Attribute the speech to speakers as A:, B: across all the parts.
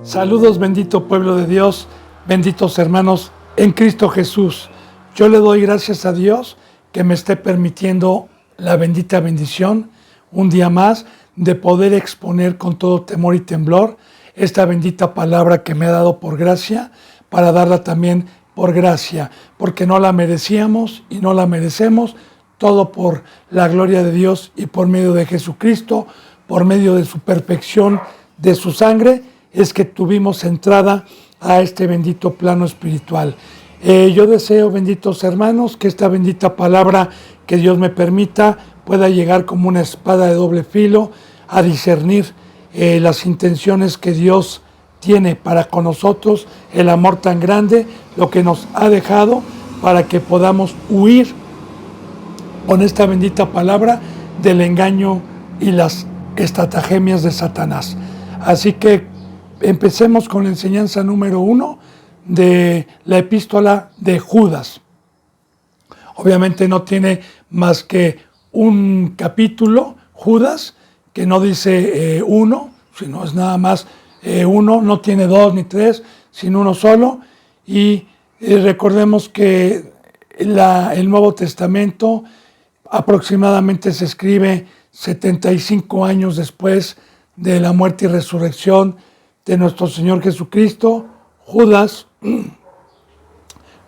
A: Saludos, bendito pueblo de Dios, benditos hermanos en Cristo Jesús. Yo le doy gracias a Dios que me esté permitiendo la bendita bendición, un día más, de poder exponer con todo temor y temblor esta bendita palabra que me ha dado por gracia, para darla también por gracia, porque no la merecíamos y no la merecemos, todo por la gloria de Dios y por medio de Jesucristo, por medio de su perfección, de su sangre, es que tuvimos entrada a este bendito plano espiritual. Yo deseo, benditos hermanos, que esta bendita palabra que Dios me permita pueda llegar como una espada de doble filo a discernir las intenciones que Dios tiene para con nosotros, el amor tan grande, lo que nos ha dejado, para que podamos huir con esta bendita palabra del engaño y las estratagemias de Satanás. Así que empecemos con la enseñanza número 1 de la epístola de Judas. Obviamente no tiene más que un capítulo, Judas, que no dice uno, sino es nada más uno, no tiene dos ni tres, sino uno solo. Y recordemos que el Nuevo Testamento aproximadamente se escribe 75 años después de la muerte y resurrección de nuestro Señor Jesucristo. Judas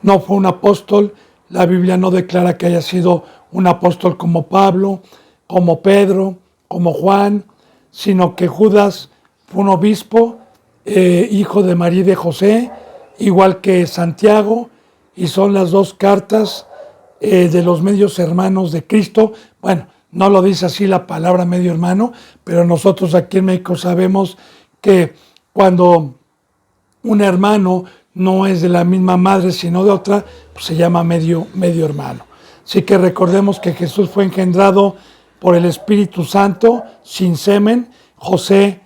A: no fue un apóstol. La Biblia no declara que haya sido un apóstol como Pablo, como Pedro, como Juan, sino que Judas fue un obispo, hijo de María y de José, igual que Santiago, y son las dos cartas de los medios hermanos de Cristo. Bueno, no lo dice así la palabra medio hermano, pero nosotros aquí en México sabemos que cuando un hermano no es de la misma madre sino de otra, pues se llama medio hermano. Así que recordemos que Jesús fue engendrado por el Espíritu Santo sin semen. José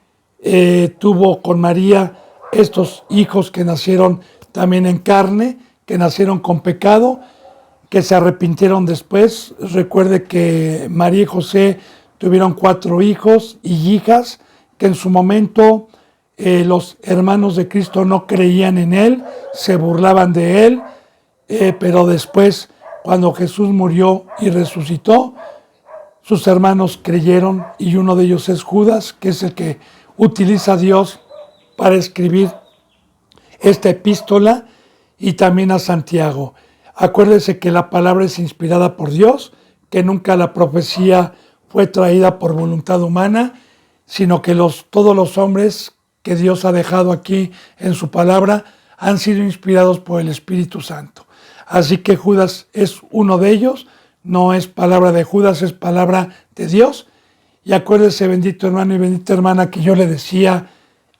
A: tuvo con María estos hijos que nacieron también en carne, que nacieron con pecado, que se arrepintieron después. Recuerde que María y José tuvieron 4 hijos y hijas, que en su momento los hermanos de Cristo no creían en él, se burlaban de él, pero después, cuando Jesús murió y resucitó, sus hermanos creyeron, y uno de ellos es Judas, que es el que utiliza a Dios para escribir esta epístola, y también a Santiago. Acuérdese que la palabra es inspirada por Dios, que nunca la profecía fue traída por voluntad humana, sino que todos los hombres que Dios ha dejado aquí en su palabra han sido inspirados por el Espíritu Santo. Así que Judas es uno de ellos, no es palabra de Judas, es palabra de Dios. Y acuérdese, bendito hermano y bendita hermana, que yo le decía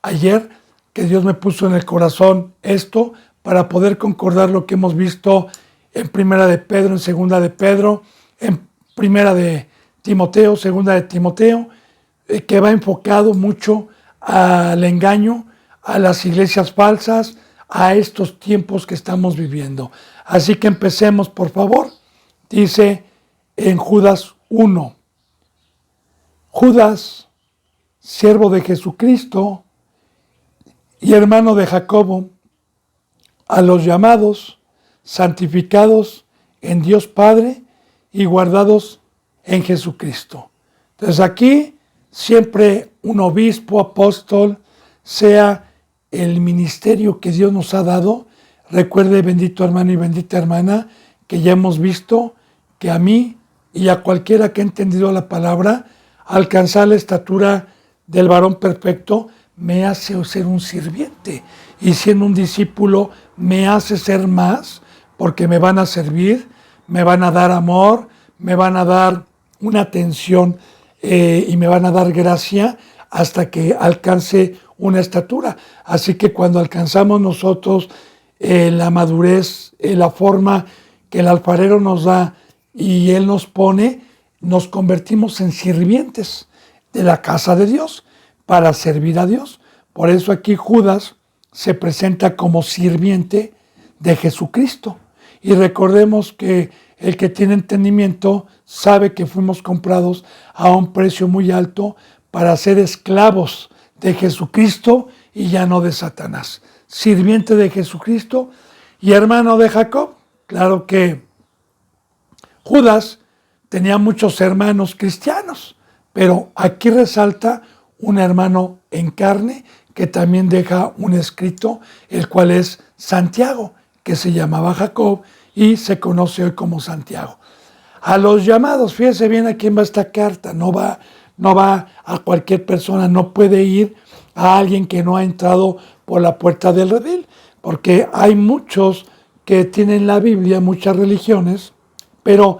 A: ayer que Dios me puso en el corazón esto para poder concordar lo que hemos visto en Primera de Pedro, en Segunda de Pedro, en Primera de Timoteo, Segunda de Timoteo, que va enfocado mucho al engaño, a las iglesias falsas, a estos tiempos que estamos viviendo. Así que empecemos, por favor. Dice en Judas 1, Judas, siervo de Jesucristo y hermano de Jacobo, a los llamados, santificados en Dios Padre y guardados en Jesucristo. Entonces aquí siempre un obispo, apóstol, sea el ministerio que Dios nos ha dado. Recuerde, bendito hermano y bendita hermana, que ya hemos visto que a mí y a cualquiera que ha entendido la palabra, alcanzar la estatura del varón perfecto me hace ser un sirviente, y siendo un discípulo me hace ser más, porque me van a servir, me van a dar amor, me van a dar una atención y me van a dar gracia hasta que alcance una estatura. Así que cuando alcanzamos nosotros la madurez, la forma que el alfarero nos da y él nos pone, nos convertimos en sirvientes de la casa de Dios para servir a Dios. Por eso aquí Judas se presenta como sirviente de Jesucristo. Y recordemos que el que tiene entendimiento sabe que fuimos comprados a un precio muy alto para ser esclavos de Jesucristo y ya no de Satanás. Sirviente de Jesucristo y hermano de Jacob. Claro que Judas tenía muchos hermanos cristianos, pero aquí resalta un hermano en carne que también deja un escrito, el cual es Santiago, que se llamaba Jacob y se conoce hoy como Santiago. A los llamados, fíjese bien a quién va esta carta, no va a cualquier persona, no puede ir a alguien que no ha entrado por la puerta del redil, porque hay muchos que tienen la Biblia, muchas religiones, pero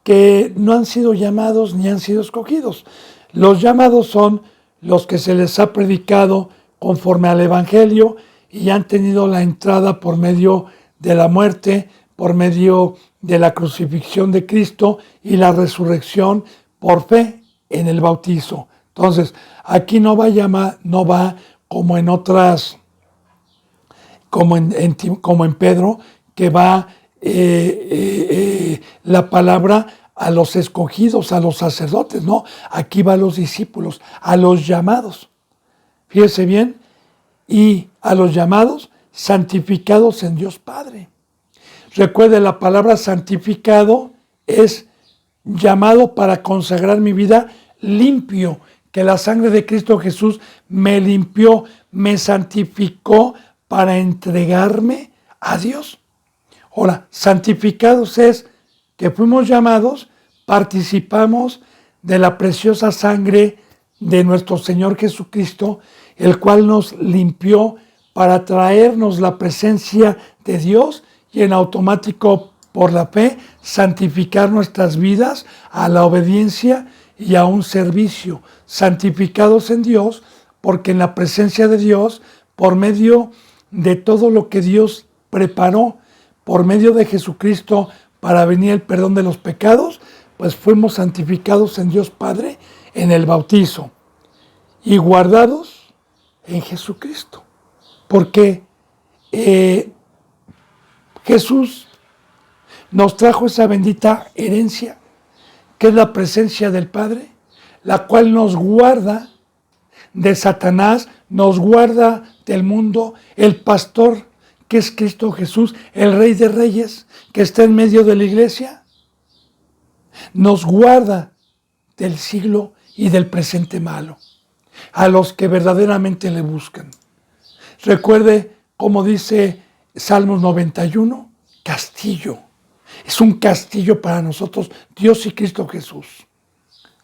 A: que no han sido llamados ni han sido escogidos. Los llamados son los que se les ha predicado conforme al Evangelio y han tenido la entrada por medio de la muerte, por medio de la crucifixión de Cristo y la resurrección por fe en el bautizo. Entonces, aquí no va como en otras, como en Pedro, que va la palabra a los escogidos, a los sacerdotes, no, aquí va a los discípulos, a los llamados. Fíjese bien, y a los llamados santificados en Dios Padre. Recuerde, la palabra santificado es llamado para consagrar mi vida limpio, que la sangre de Cristo Jesús me limpió, me santificó para entregarme a Dios. Ahora, santificados es que fuimos llamados, participamos de la preciosa sangre de nuestro Señor Jesucristo, el cual nos limpió para traernos la presencia de Dios y en automático, por la fe, santificar nuestras vidas a la obediencia y a un servicio. Santificados en Dios, porque en la presencia de Dios, por medio de todo lo que Dios preparó, por medio de Jesucristo para venir el perdón de los pecados, pues fuimos santificados en Dios Padre en el bautizo y guardados en Jesucristo. Porque Jesús nos trajo esa bendita herencia, que es la presencia del Padre, la cual nos guarda de Satanás, nos guarda del mundo, el pastor que es Cristo Jesús, el Rey de Reyes, que está en medio de la iglesia, nos guarda del siglo y del presente malo, a los que verdaderamente le buscan. Recuerde, como dice Salmos 91, castillo. Es un castillo para nosotros, Dios y Cristo Jesús.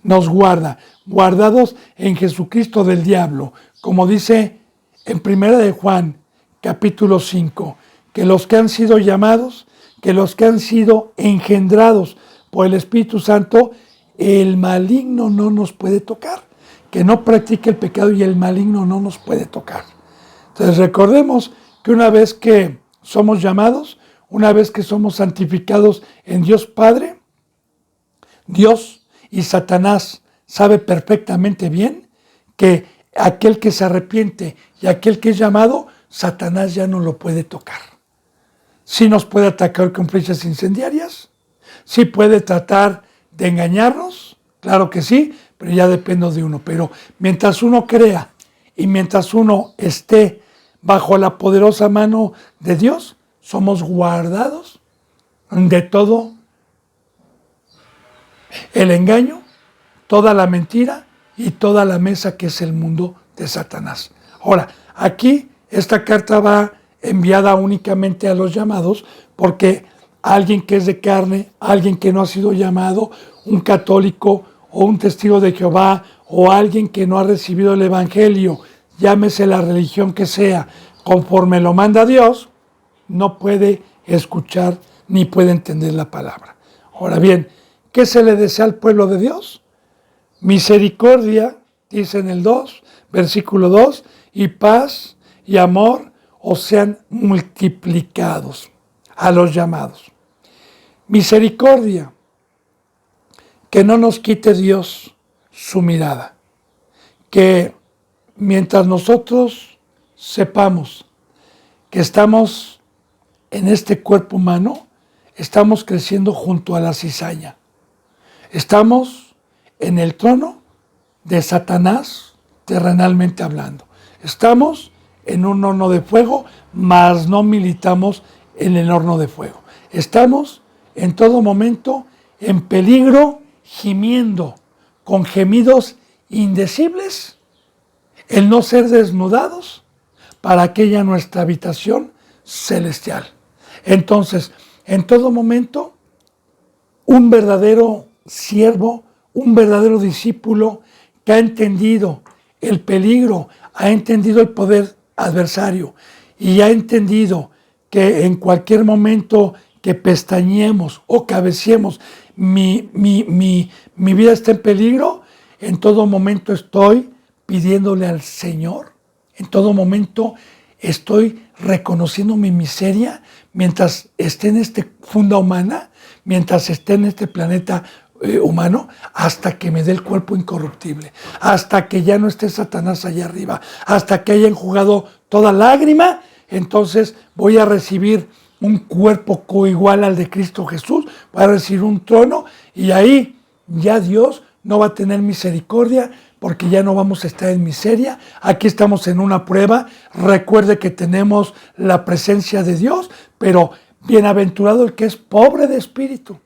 A: Nos guarda, guardados en Jesucristo del diablo, como dice en 1 de Juan, capítulo 5, que los que han sido llamados, que los que han sido engendrados por el Espíritu Santo, el maligno no nos puede tocar, que no practique el pecado y el maligno no nos puede tocar. Entonces recordemos que una vez que somos llamados, una vez que somos santificados en Dios Padre, Dios y Satanás sabe perfectamente bien que aquel que se arrepiente y aquel que es llamado, Satanás ya no lo puede tocar. Sí nos puede atacar con flechas incendiarias, sí puede tratar de engañarnos, claro que sí, pero ya depende de uno. Pero mientras uno crea y mientras uno esté bajo la poderosa mano de Dios, somos guardados de todo el engaño, toda la mentira y toda la mesa que es el mundo de Satanás. Ahora, aquí esta carta va enviada únicamente a los llamados, porque alguien que es de carne, alguien que no ha sido llamado, un católico o un testigo de Jehová o alguien que no ha recibido el Evangelio, llámese la religión que sea, conforme lo manda Dios, no puede escuchar ni puede entender la palabra. Ahora bien, ¿qué se le desea al pueblo de Dios? Misericordia, dice en el 2, versículo 2, y paz y amor os sean multiplicados a los llamados. Misericordia, que no nos quite Dios su mirada, que mientras nosotros sepamos que estamos en este cuerpo humano, estamos creciendo junto a la cizaña. Estamos en el trono de Satanás, terrenalmente hablando. Estamos en un horno de fuego, mas no militamos en el horno de fuego. Estamos en todo momento en peligro, gimiendo, con gemidos indecibles, el no ser desnudados para aquella nuestra habitación celestial. Entonces, en todo momento, un verdadero siervo, un verdadero discípulo que ha entendido el peligro, ha entendido el poder adversario y ha entendido que en cualquier momento que pestañemos o cabeceemos, mi vida está en peligro, en todo momento estoy pidiéndole al Señor, en todo momento estoy reconociendo mi miseria mientras esté en esta funda humana, mientras esté en este planeta humano, hasta que me dé el cuerpo incorruptible, hasta que ya no esté Satanás allá arriba, hasta que haya enjugado toda lágrima, entonces voy a recibir un cuerpo coigual al de Cristo Jesús, voy a recibir un trono y ahí ya Dios no va a tener misericordia porque ya no vamos a estar en miseria. Aquí estamos en una prueba. Recuerde que tenemos la presencia de Dios, pero bienaventurado el que es pobre de espíritu.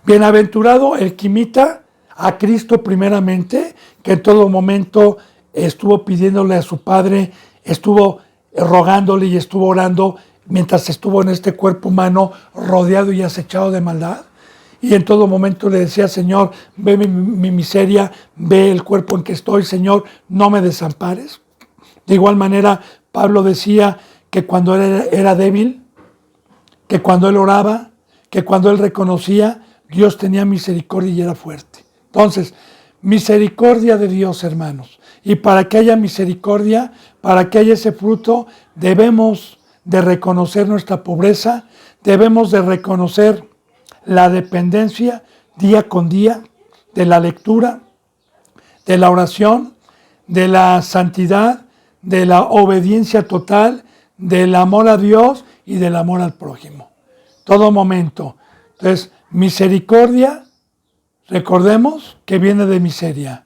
A: Bienaventurado el que imita a Cristo primeramente, que en todo momento estuvo pidiéndole a su Padre, estuvo rogándole y estuvo orando mientras estuvo en este cuerpo humano rodeado y acechado de maldad. Y en todo momento le decía, Señor, ve mi miseria, ve el cuerpo en que estoy, Señor, no me desampares. De igual manera, Pablo decía que cuando él era débil, que cuando él oraba, que cuando él reconocía, Dios tenía misericordia y era fuerte. Entonces, misericordia de Dios, hermanos. Y para que haya misericordia, para que haya ese fruto, debemos de reconocer nuestra pobreza, debemos de reconocer la dependencia día con día de la lectura, de la oración, de la santidad, de la obediencia total, del amor a Dios y del amor al prójimo. Todo momento. Entonces, misericordia, recordemos que viene de miseria.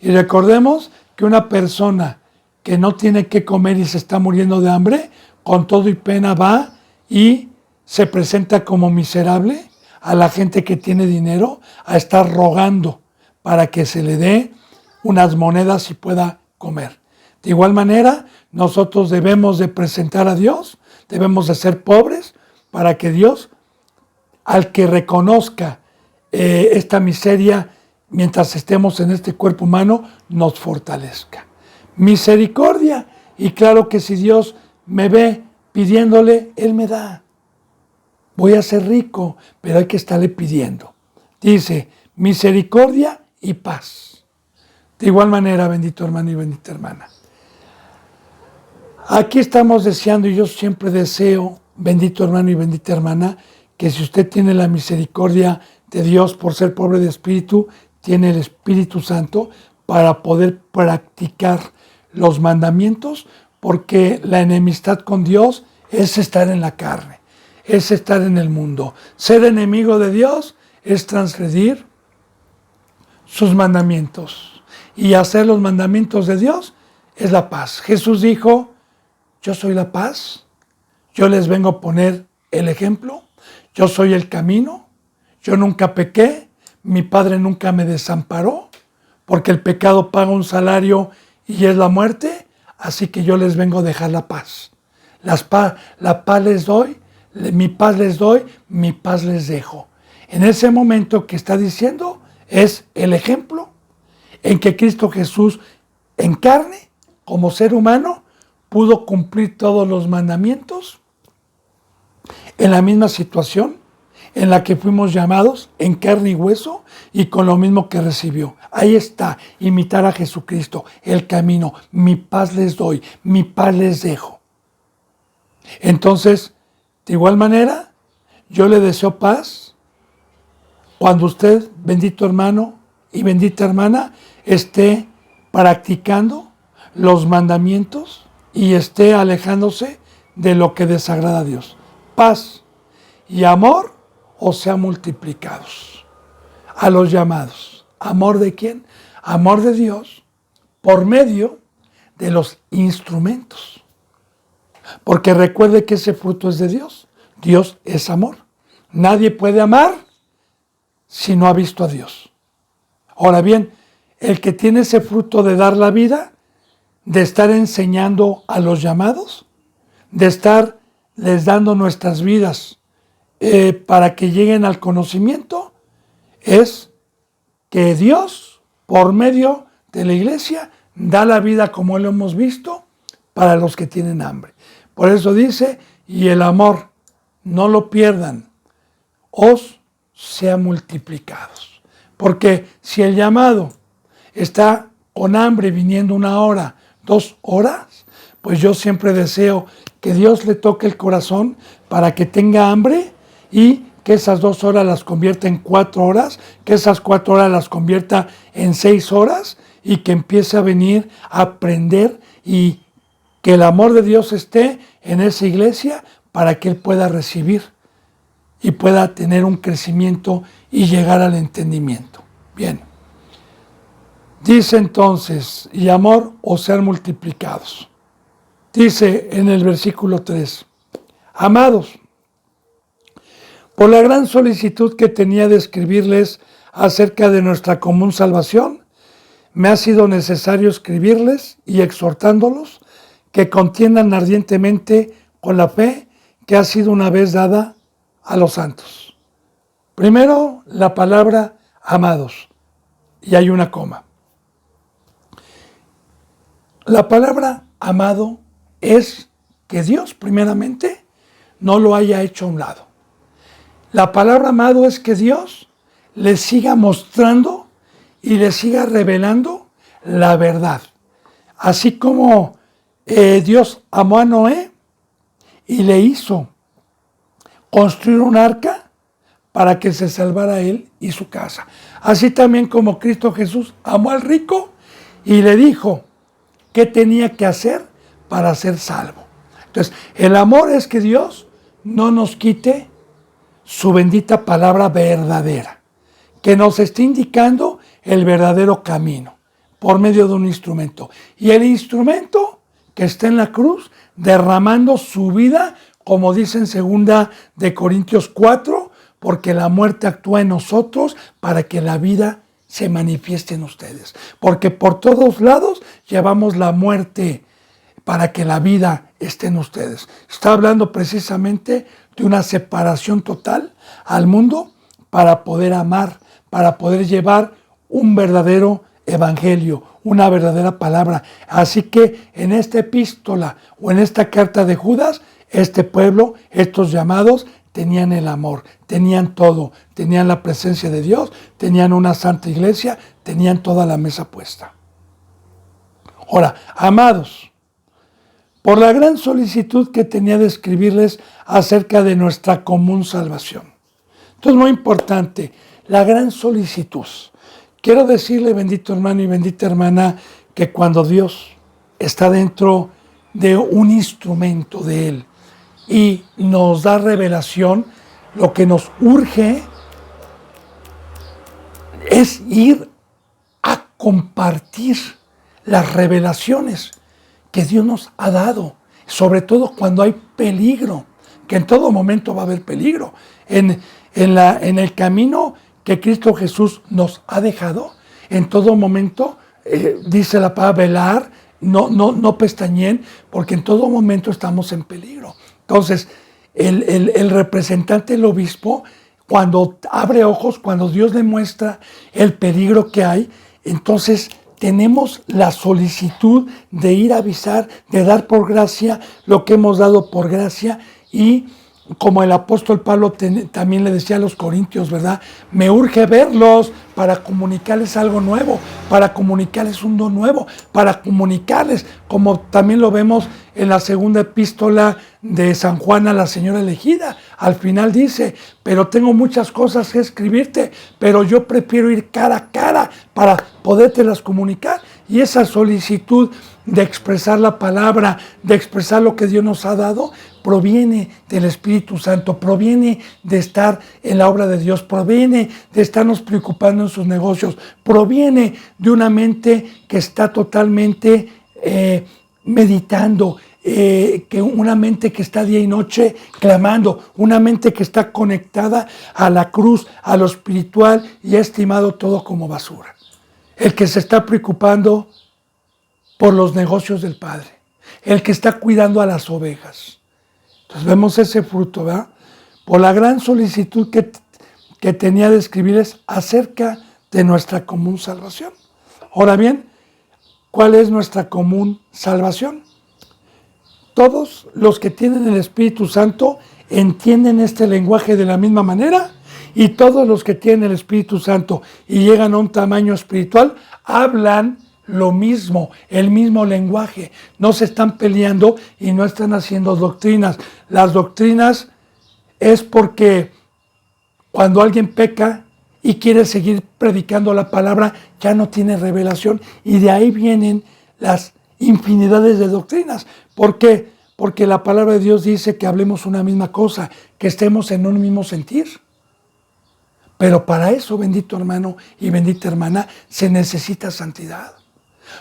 A: Y recordemos que una persona que no tiene que comer y se está muriendo de hambre, con todo y pena va y se presenta como miserable a la gente que tiene dinero, a estar rogando para que se le dé unas monedas y pueda comer. De igual manera, nosotros debemos de presentar a Dios, debemos de ser pobres para que Dios, al que reconozca esta miseria mientras estemos en este cuerpo humano, nos fortalezca. Misericordia, y claro que si Dios me ve pidiéndole, Él me da. Voy a ser rico, pero hay que estarle pidiendo. Dice, misericordia y paz. De igual manera, bendito hermano y bendita hermana. Aquí estamos deseando, y yo siempre deseo, bendito hermano y bendita hermana, que si usted tiene la misericordia de Dios por ser pobre de espíritu, tiene el Espíritu Santo para poder practicar los mandamientos, porque la enemistad con Dios es estar en la carne, es estar en el mundo. Ser enemigo de Dios es transgredir sus mandamientos. Y hacer los mandamientos de Dios es la paz. Jesús dijo, yo soy la paz, yo les vengo a poner el ejemplo, yo soy el camino, yo nunca pequé, mi Padre nunca me desamparó, porque el pecado paga un salario y es la muerte, así que yo les vengo a dejar la paz. La paz les doy, mi paz les doy, mi paz les dejo. En ese momento que está diciendo es el ejemplo en que Cristo Jesús en carne, como ser humano, pudo cumplir todos los mandamientos en la misma situación en la que fuimos llamados en carne y hueso y con lo mismo que recibió. Ahí está, imitar a Jesucristo, el camino. Mi paz les doy, mi paz les dejo. Entonces, de igual manera, yo le deseo paz cuando usted, bendito hermano y bendita hermana, esté practicando los mandamientos y esté alejándose de lo que desagrada a Dios. Paz y amor os sean multiplicados a los llamados. ¿Amor de quién? Amor de Dios por medio de los instrumentos. Porque recuerde que ese fruto es de Dios. Dios es amor. Nadie puede amar si no ha visto a Dios. Ahora bien, el que tiene ese fruto de dar la vida, de estar enseñando a los llamados, de estar les dando nuestras vidas para que lleguen al conocimiento, es que Dios, por medio de la iglesia, da la vida, como lo hemos visto, para los que tienen hambre. Por eso dice, y el amor, no lo pierdan, os sea multiplicados. Porque si el llamado está con hambre viniendo 1 hora, 2 horas, pues yo siempre deseo que Dios le toque el corazón para que tenga hambre y que esas 2 horas las convierta en 4 horas, que esas 4 horas las convierta en 6 horas y que empiece a venir a aprender y que el amor de Dios esté en esa iglesia para que Él pueda recibir y pueda tener un crecimiento y llegar al entendimiento. Bien. Dice entonces, y amor o ser multiplicados. Dice en el versículo 3, amados, por la gran solicitud que tenía de escribirles acerca de nuestra común salvación, me ha sido necesario escribirles y exhortándolos que contiendan ardientemente con la fe que ha sido una vez dada a los santos. Primero, la palabra amados, y hay una coma. La palabra amado es que Dios, primeramente, no lo haya hecho a un lado. La palabra amado es que Dios le siga mostrando y le siga revelando la verdad. Así como Dios amó a Noé y le hizo construir un arca para que se salvara él y su casa. Así también como Cristo Jesús amó al rico y le dijo qué tenía que hacer para ser salvo. Entonces, el amor es que Dios no nos quite su bendita palabra verdadera, que nos esté indicando el verdadero camino por medio de un instrumento. Y el instrumento que está en la cruz, derramando su vida, como dice en 2 de Corintios 4, porque la muerte actúa en nosotros para que la vida se manifieste en ustedes. Porque por todos lados llevamos la muerte para que la vida esté en ustedes. Está hablando precisamente de una separación total al mundo para poder amar, para poder llevar un verdadero evangelio, una verdadera palabra. Así que en esta epístola o en esta carta de Judas, este pueblo, estos llamados, tenían el amor, tenían todo, tenían la presencia de Dios, tenían una santa iglesia, tenían toda la mesa puesta. Ahora, amados, por la gran solicitud que tenía de escribirles acerca de nuestra común salvación. Entonces, muy importante, la gran solicitud. Quiero decirle, bendito hermano y bendita hermana, que cuando Dios está dentro de un instrumento de Él y nos da revelación, lo que nos urge es ir a compartir las revelaciones que Dios nos ha dado, sobre todo cuando hay peligro, que en todo momento va a haber peligro. En el camino que Cristo Jesús nos ha dejado, en todo momento, dice la palabra, velar, no pestañeen, porque en todo momento estamos en peligro. Entonces, el representante, el obispo, cuando abre ojos, cuando Dios le muestra el peligro que hay, entonces tenemos la solicitud de ir a avisar, de dar por gracia lo que hemos dado por gracia. Y como el apóstol Pablo también le decía a los corintios, ¿verdad? Me urge verlos para comunicarles algo nuevo, para comunicarles un don nuevo, para comunicarles, como también lo vemos en la segunda epístola de San Juan a la señora elegida. Al final dice, pero tengo muchas cosas que escribirte, pero yo prefiero ir cara a cara para podértelas comunicar. Y esa solicitud de expresar la palabra, de expresar lo que Dios nos ha dado, proviene del Espíritu Santo, proviene de estar en la obra de Dios, proviene de estarnos preocupando en sus negocios, proviene de una mente que está totalmente meditando, que una mente que está día y noche clamando, una mente que está conectada a la cruz, a lo espiritual y ha estimado todo como basura. El que se está preocupando por los negocios del Padre, el que está cuidando a las ovejas. Entonces vemos ese fruto, ¿verdad? Por la gran solicitud que tenía de escribirles acerca de nuestra común salvación. Ahora bien, ¿cuál es nuestra común salvación? Todos los que tienen el Espíritu Santo entienden este lenguaje de la misma manera, y todos los que tienen el Espíritu Santo y llegan a un tamaño espiritual hablan lo mismo, el mismo lenguaje. No se están peleando y no están haciendo doctrinas. Las doctrinas es porque cuando alguien peca y quiere seguir predicando la palabra, ya no tiene revelación, y de ahí vienen las infinidades de doctrinas. ¿Por qué? Porque la palabra de Dios dice que hablemos una misma cosa, que estemos en un mismo sentir. Pero para eso, bendito hermano y bendita hermana, se necesita santidad.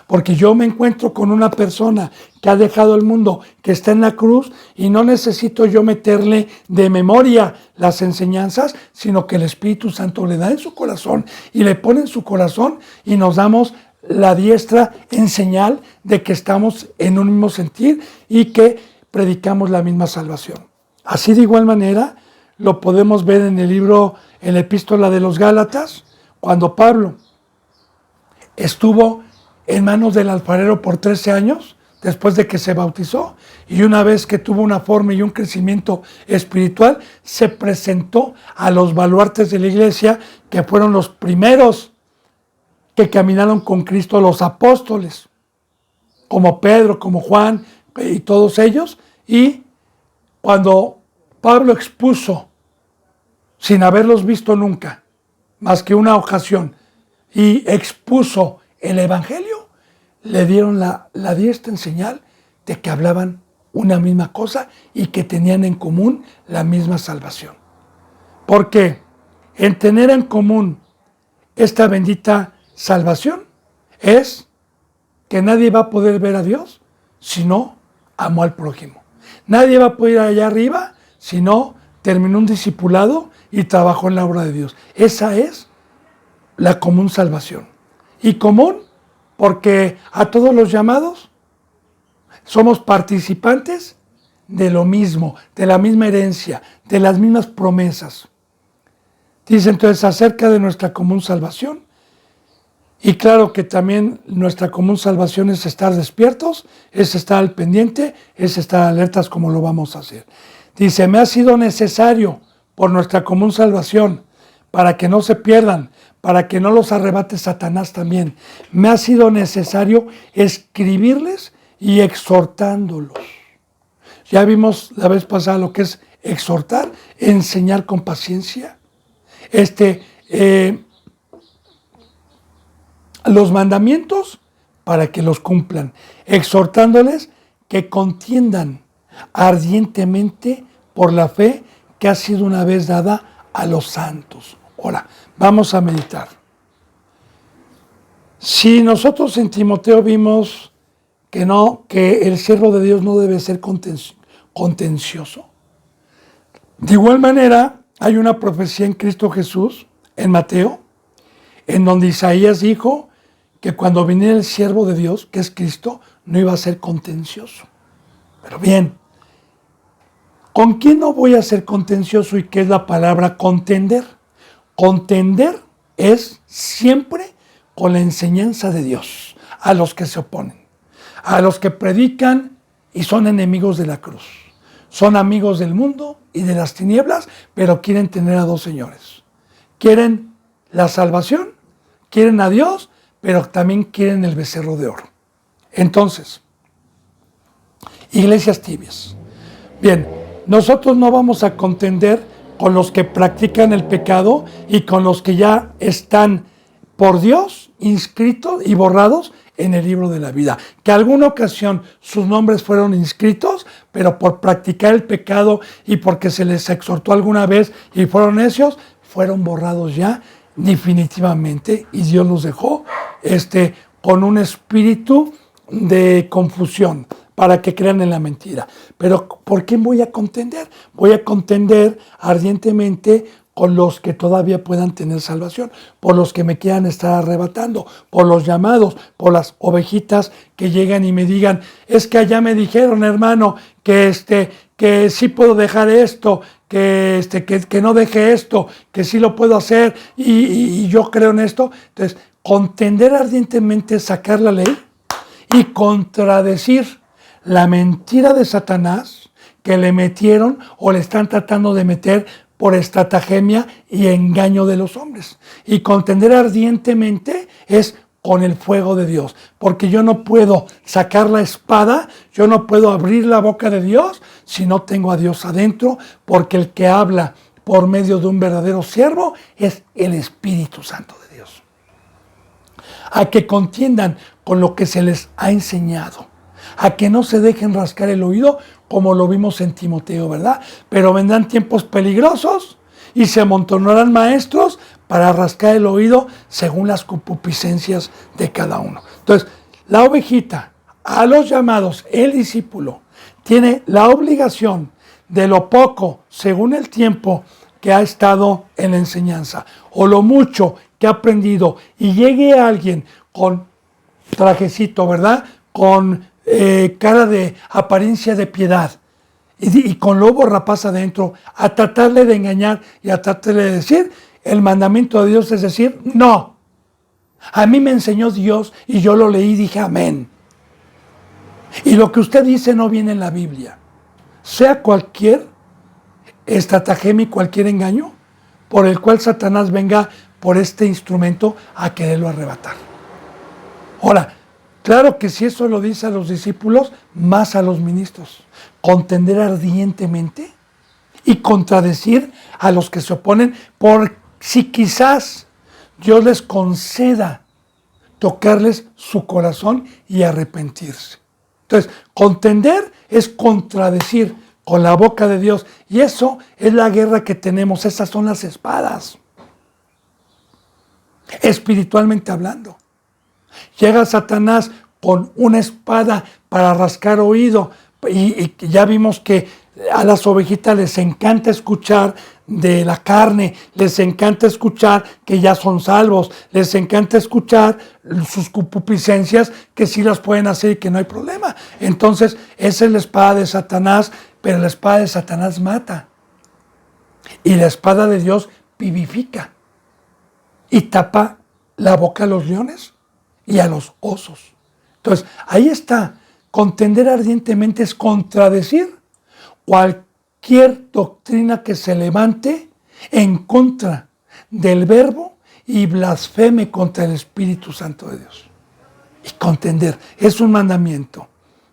A: Porque yo me encuentro con una persona que ha dejado el mundo, que está en la cruz, y no necesito yo meterle de memoria las enseñanzas, sino que el Espíritu Santo le da en su corazón y le pone en su corazón, y nos damos la diestra en señal de que estamos en un mismo sentir y que predicamos la misma salvación. Así de igual manera lo podemos ver en el libro, en la epístola de los Gálatas, cuando Pablo estuvo en manos del alfarero por 13 años, después de que se bautizó, y una vez que tuvo una forma y un crecimiento espiritual, se presentó a los baluartes de la iglesia, que fueron los primeros que caminaron con Cristo, los apóstoles, como Pedro, como Juan y todos ellos. Y cuando Pablo expuso, sin haberlos visto nunca, más que una ocasión, y expuso el Evangelio, le dieron la diestra en señal de que hablaban una misma cosa y que tenían en común la misma salvación. Porque en tener en común esta bendita salvación es que nadie va a poder ver a Dios si no amó al prójimo. Nadie va a poder ir allá arriba si no terminó un discipulado y trabajó en la obra de Dios. Esa es la común salvación. Y común porque a todos los llamados somos participantes de lo mismo, de la misma herencia, de las mismas promesas. Dice entonces acerca de nuestra común salvación. Y claro que también nuestra común salvación es estar despiertos, es estar al pendiente, es estar alertas como lo vamos a hacer. Dice, me ha sido necesario por nuestra común salvación, para que no se pierdan, para que no los arrebate Satanás también. Me ha sido necesario escribirles y exhortándolos. Ya vimos la vez pasada lo que es exhortar, enseñar con paciencia. Los mandamientos para que los cumplan, exhortándoles que contiendan ardientemente por la fe que ha sido una vez dada a los santos. Ahora, vamos a meditar. Si nosotros en Timoteo vimos que el siervo de Dios no debe ser contencioso, de igual manera hay una profecía en Cristo Jesús, en Mateo, en donde Isaías dijo que cuando viniera el siervo de Dios, que es Cristo, no iba a ser contencioso. Pero bien, ¿con quién no voy a ser contencioso y qué es la palabra contender? Contender es siempre con la enseñanza de Dios, a los que se oponen, a los que predican y son enemigos de la cruz. Son amigos del mundo y de las tinieblas, pero quieren tener a dos señores. Quieren la salvación, quieren a Dios, pero también quieren el becerro de oro. Entonces, iglesias tibias. Bien, nosotros no vamos a contender con los que practican el pecado y con los que ya están por Dios inscritos y borrados en el libro de la vida. Que alguna ocasión sus nombres fueron inscritos, pero por practicar el pecado y porque se les exhortó alguna vez y fueron necios, fueron borrados ya definitivamente, y Dios los dejó con un espíritu de confusión, para que crean en la mentira. Pero ¿por quién voy a contender? Voy a contender ardientemente con los que todavía puedan tener salvación, por los que me quieran estar arrebatando, por los llamados, por las ovejitas que llegan y me digan, es que allá me dijeron, hermano, que sí puedo dejar esto, que no deje esto, que sí lo puedo hacer y yo creo en esto. Entonces, contender ardientemente es sacar la ley y contradecir la mentira de Satanás que le metieron o le están tratando de meter por estratagema y engaño de los hombres. Y contender ardientemente es con el fuego de Dios, porque yo no puedo sacar la espada, yo no puedo abrir la boca de Dios si no tengo a Dios adentro, porque el que habla por medio de un verdadero siervo es el Espíritu Santo de Dios. A que contiendan con lo que se les ha enseñado, a que no se dejen rascar el oído, como lo vimos en Timoteo, ¿verdad? Pero vendrán tiempos peligrosos y se amontonarán maestros para rascar el oído según las concupiscencias de cada uno. Entonces, la ovejita, a los llamados, el discípulo, tiene la obligación de lo poco, según el tiempo que ha estado en la enseñanza, o lo mucho que ha aprendido, y llegue a alguien con trajecito, ¿verdad? Con cara de apariencia de piedad y con lobo rapaz adentro, a tratarle de engañar y a tratarle de decir, el mandamiento de Dios es decir, no. A mí me enseñó Dios y yo lo leí y dije amén. Y lo que usted dice no viene en la Biblia. Sea cualquier estratagema y cualquier engaño por el cual Satanás venga por este instrumento a quererlo arrebatar. Ahora, claro que si eso lo dice a los discípulos, más a los ministros. Contender ardientemente y contradecir a los que se oponen por si quizás Dios les conceda tocarles su corazón y arrepentirse. Entonces, contender es contradecir con la boca de Dios. Y eso es la guerra que tenemos. Esas son las espadas. Espiritualmente hablando. Llega Satanás con una espada para rascar oído y ya vimos que a las ovejitas les encanta escuchar de la carne, les encanta escuchar que ya son salvos, les encanta escuchar sus concupiscencias que sí las pueden hacer y que no hay problema. Entonces esa es la espada de Satanás, pero la espada de Satanás mata y la espada de Dios vivifica y tapa la boca a los leones y a los osos. Entonces, ahí está. Contender ardientemente es contradecir cualquier doctrina que se levante en contra del verbo y blasfeme contra el Espíritu Santo de Dios. Y contender es un mandamiento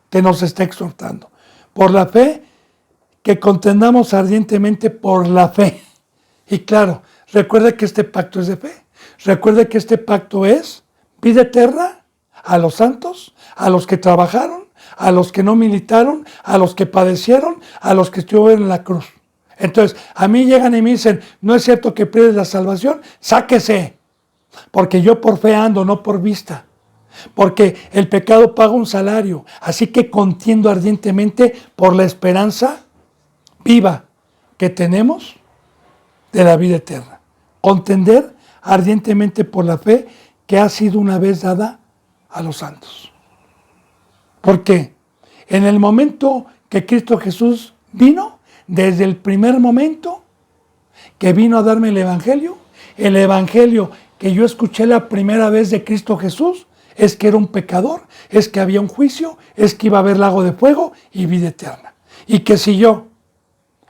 A: que nos está exhortando. Por la fe, que contendamos ardientemente por la fe. Y claro, recuerde que este pacto es de fe. Recuerde que este pacto es vida eterna a los santos, a los que trabajaron, a los que no militaron, a los que padecieron, a los que estuvieron en la cruz. Entonces, a mí llegan y me dicen, no es cierto que pierdes la salvación, sáquese, porque yo por fe ando, no por vista. Porque el pecado paga un salario, así que contiendo ardientemente por la esperanza viva que tenemos de la vida eterna. Contender ardientemente por la fe que ha sido una vez dada a los santos. Porque en el momento que Cristo Jesús vino, desde el primer momento que vino a darme el Evangelio que yo escuché la primera vez de Cristo Jesús, es que era un pecador, es que había un juicio, es que iba a haber lago de fuego y vida eterna. Y que si yo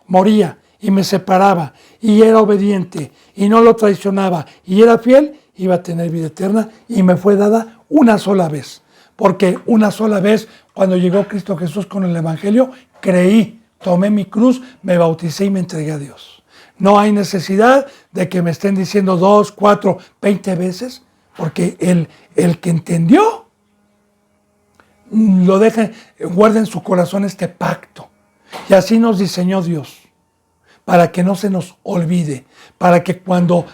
A: moría y me separaba y era obediente y no lo traicionaba y era fiel, iba a tener vida eterna y me fue dada una sola vez. Porque una sola vez, cuando llegó Cristo Jesús con el Evangelio, creí, tomé mi cruz, me bauticé y me entregué a Dios. No hay necesidad de que me estén diciendo 2, 4, 20 veces, porque el que entendió, lo deja, guarda en su corazón este pacto. Y así nos diseñó Dios, para que no se nos olvide, para que cuando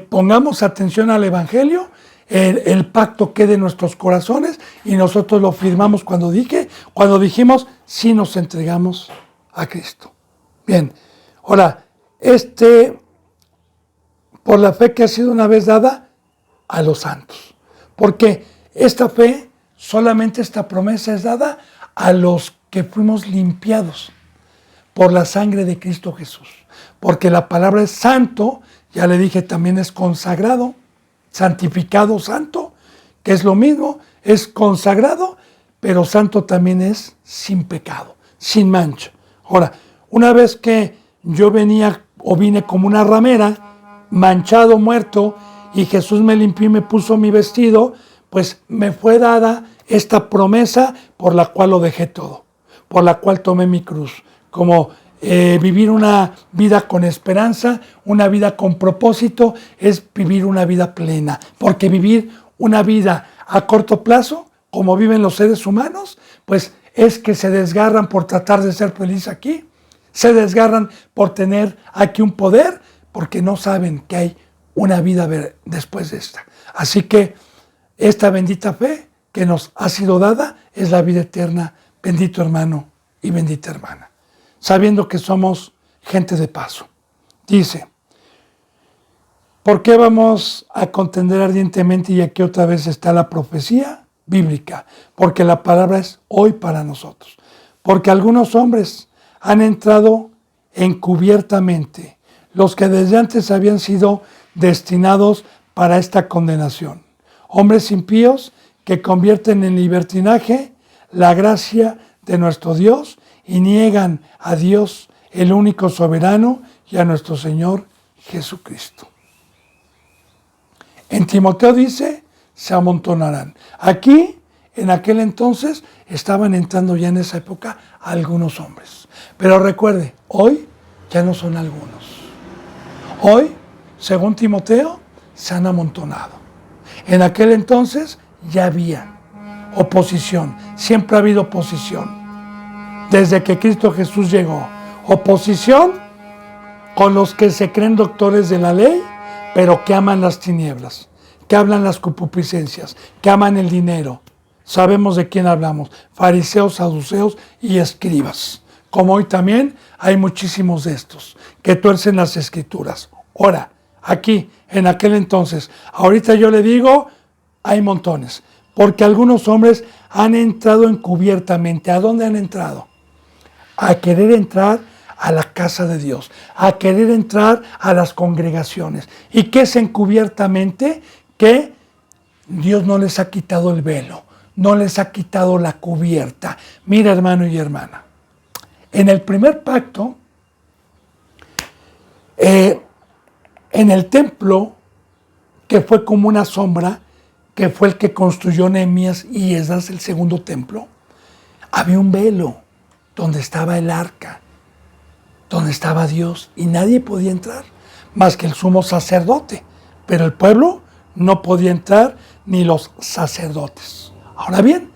A: pongamos atención al Evangelio, el pacto quede en nuestros corazones y nosotros lo firmamos cuando dijimos, sí nos entregamos a Cristo. Bien, ahora, por la fe que ha sido una vez dada a los santos. Porque esta fe, solamente esta promesa es dada a los que fuimos limpiados por la sangre de Cristo Jesús. Porque la palabra es santo, ya le dije, también es consagrado, santificado, santo, que es lo mismo, es consagrado, pero santo también es sin pecado, sin mancha. Ahora, una vez que yo vine como una ramera, manchado, muerto, y Jesús me limpió y me puso mi vestido, pues me fue dada esta promesa por la cual lo dejé todo, por la cual tomé mi cruz, como vivir una vida con esperanza, una vida con propósito, es vivir una vida plena, porque vivir una vida a corto plazo, como viven los seres humanos, pues es que se desgarran por tratar de ser feliz aquí, se desgarran por tener aquí un poder, porque no saben que hay una vida después de esta. Así que esta bendita fe que nos ha sido dada es la vida eterna, bendito hermano y bendita hermana, sabiendo que somos gente de paso. Dice, ¿por qué vamos a contender ardientemente? Y aquí otra vez está la profecía bíblica, porque la palabra es hoy para nosotros. Porque algunos hombres han entrado encubiertamente, los que desde antes habían sido destinados para esta condenación. Hombres impíos que convierten en libertinaje la gracia de nuestro Dios y niegan a Dios, el único soberano, y a nuestro Señor Jesucristo. En Timoteo dice, se amontonarán. Aquí, en aquel entonces, estaban entrando ya en esa época algunos hombres. Pero recuerde, hoy ya no son algunos. Hoy, según Timoteo, se han amontonado. En aquel entonces ya había oposición, siempre ha habido oposición. Desde que Cristo Jesús llegó, oposición con los que se creen doctores de la ley, pero que aman las tinieblas, que hablan las concupiscencias, que aman el dinero. Sabemos de quién hablamos, fariseos, saduceos y escribas. Como hoy también hay muchísimos de estos, que tuercen las escrituras. Ahora, aquí, en aquel entonces, ahorita yo le digo, hay montones, porque algunos hombres han entrado encubiertamente. ¿A dónde han entrado? A querer entrar a la casa de Dios, a querer entrar a las congregaciones. ¿Y qué es encubiertamente? Que Dios no les ha quitado el velo, no les ha quitado la cubierta. Mira, hermano y hermana, en el primer pacto, en el templo, que fue como una sombra, que fue el que construyó Nehemías y Esdras, el segundo templo, había un velo donde estaba el arca, donde estaba Dios, y nadie podía entrar, más que el sumo sacerdote, pero el pueblo no podía entrar, ni los sacerdotes. Ahora bien,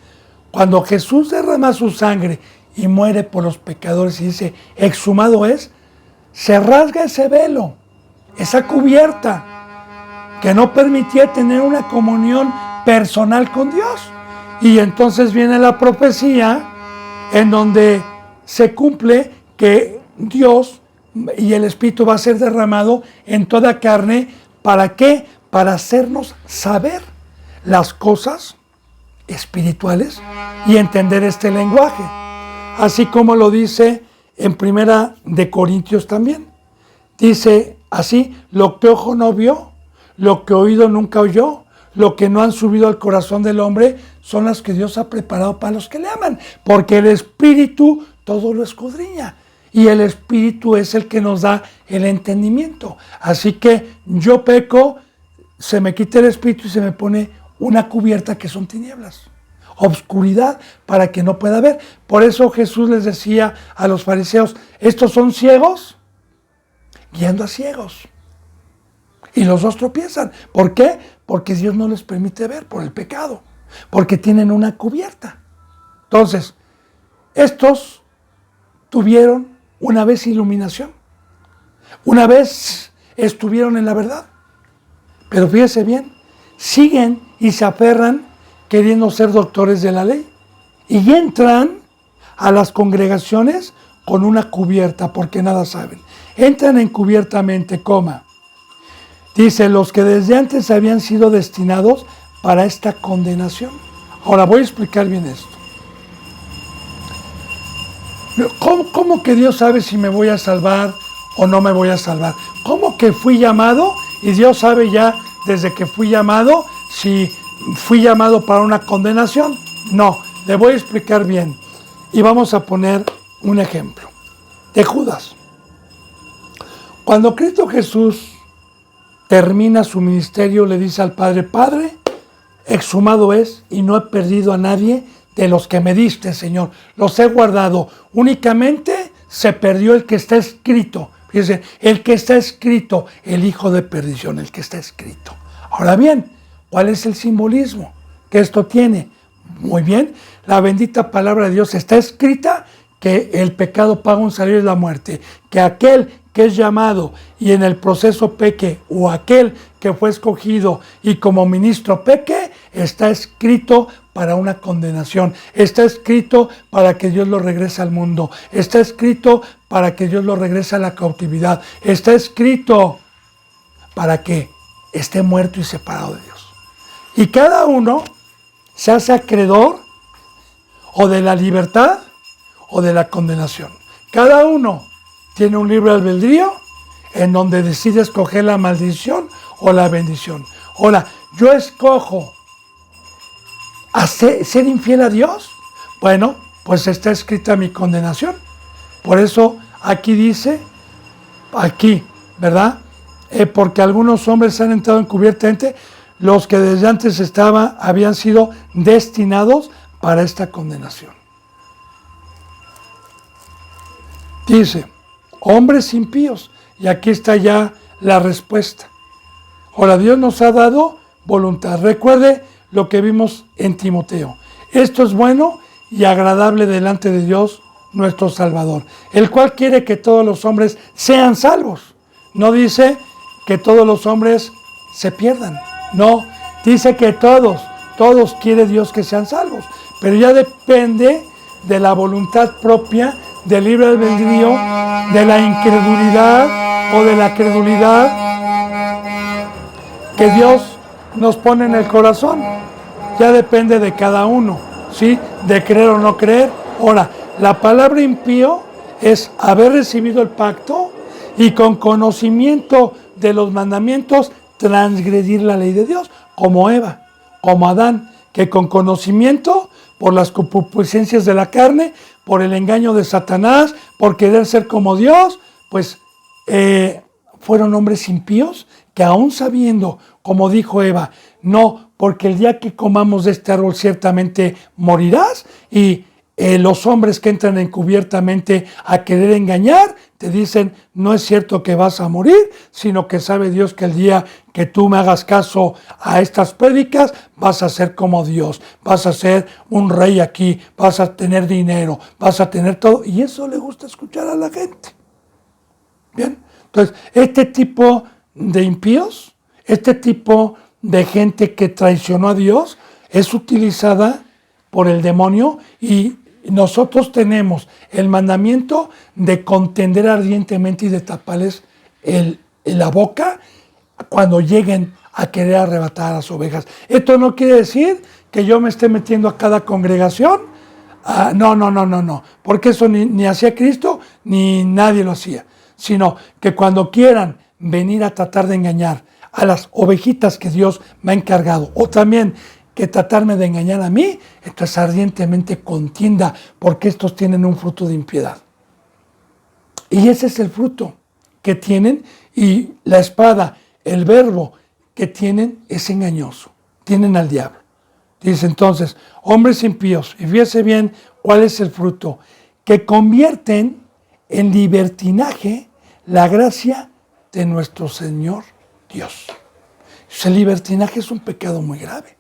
A: cuando Jesús derrama su sangre y muere por los pecadores y dice, exhumado es, se rasga ese velo, esa cubierta, que no permitía tener una comunión personal con Dios. Y entonces viene la profecía en donde se cumple que Dios y el Espíritu va a ser derramado en toda carne. ¿Para qué? Para hacernos saber las cosas espirituales y entender este lenguaje. Así como lo dice en Primera de Corintios también. Dice así, lo que ojo no vio, lo que oído nunca oyó, lo que no han subido al corazón del hombre, son las que Dios ha preparado para los que le aman. Porque el Espíritu todo lo escudriña. Y el Espíritu es el que nos da el entendimiento. Así que yo peco, se me quita el Espíritu y se me pone una cubierta que son tinieblas. Obscuridad para que no pueda ver. Por eso Jesús les decía a los fariseos, estos son ciegos guiando a ciegos. Y los dos tropiezan. ¿Por qué? Porque Dios no les permite ver por el pecado. Porque tienen una cubierta. Entonces, estos tuvieron una vez iluminación. Una vez estuvieron en la verdad. Pero fíjese bien, siguen y se aferran queriendo ser doctores de la ley. Y entran a las congregaciones con una cubierta, porque nada saben. Entran encubiertamente, dice, los que desde antes habían sido destinados para esta condenación. Ahora voy a explicar bien esto. ¿Cómo que Dios sabe si me voy a salvar o no me voy a salvar? ¿Cómo que fui llamado y Dios sabe ya desde que fui llamado si fui llamado para una condenación? No, le voy a explicar bien. Y vamos a poner un ejemplo de Judas. Cuando Cristo Jesús termina su ministerio, le dice al Padre, Padre, exhumado es y no he perdido a nadie de los que me diste, Señor. Los he guardado. Únicamente se perdió el que está escrito. Fíjense, el que está escrito, el hijo de perdición, el que está escrito. Ahora bien, ¿cuál es el simbolismo que esto tiene? Muy bien, la bendita palabra de Dios está escrita que el pecado paga un salario de la muerte, que aquel que es llamado y en el proceso peque, o aquel que fue escogido y como ministro peque, está escrito para una condenación, está escrito para que Dios lo regrese al mundo, está escrito para que Dios lo regrese a la cautividad, está escrito para que esté muerto y separado de Dios. Y cada uno se hace acreedor o de la libertad o de la condenación. Cada uno tiene un libre albedrío en donde decide escoger la maldición o la bendición. Ahora, yo escojo ser infiel a Dios. Bueno, pues está escrita mi condenación. Por eso aquí dice, ¿verdad? Porque algunos hombres han entrado encubiertamente, los que desde antes habían sido destinados para esta condenación. Dice, hombres impíos. Y aquí está ya la respuesta. Ahora, Dios nos ha dado voluntad. Recuerde lo que vimos en Timoteo. Esto es bueno y agradable delante de Dios, nuestro Salvador, el cual quiere que todos los hombres sean salvos. No dice que todos los hombres se pierdan. No, dice que todos quiere Dios que sean salvos. Pero ya depende de la voluntad propia, del libre albedrío, de la incredulidad o de la credulidad que Dios nos pone en el corazón. Ya depende de cada uno, ¿sí? De creer o no creer. Ahora, la palabra impío es haber recibido el pacto y con conocimiento de los mandamientos transgredir la ley de Dios, como Eva, como Adán, que con conocimiento, por las concupiscencias de la carne, por el engaño de Satanás, por querer ser como Dios, pues fueron hombres impíos que aún sabiendo, como dijo Eva, no, porque el día que comamos de este árbol ciertamente morirás, y los hombres que entran encubiertamente a querer engañar, te dicen, no es cierto que vas a morir, sino que sabe Dios que el día que tú me hagas caso a estas prédicas, vas a ser como Dios, vas a ser un rey aquí, vas a tener dinero, vas a tener todo, y eso le gusta escuchar a la gente. Bien, entonces, este tipo de impíos, este tipo de gente que traicionó a Dios, es utilizada por el demonio, y nosotros tenemos el mandamiento de contender ardientemente y de taparles la boca cuando lleguen a querer arrebatar a las ovejas. Esto no quiere decir que yo me esté metiendo a cada congregación. No, porque eso ni hacía Cristo ni nadie lo hacía, sino que cuando quieran venir a tratar de engañar a las ovejitas que Dios me ha encargado, o también que tratarme de engañar a mí, entonces ardientemente contienda, porque estos tienen un fruto de impiedad. Y ese es el fruto que tienen, y la espada, el verbo que tienen es engañoso, tienen al diablo. Dice entonces, hombres impíos, y fíjese bien cuál es el fruto, que convierten en libertinaje la gracia de nuestro Señor Dios. El libertinaje es un pecado muy grave.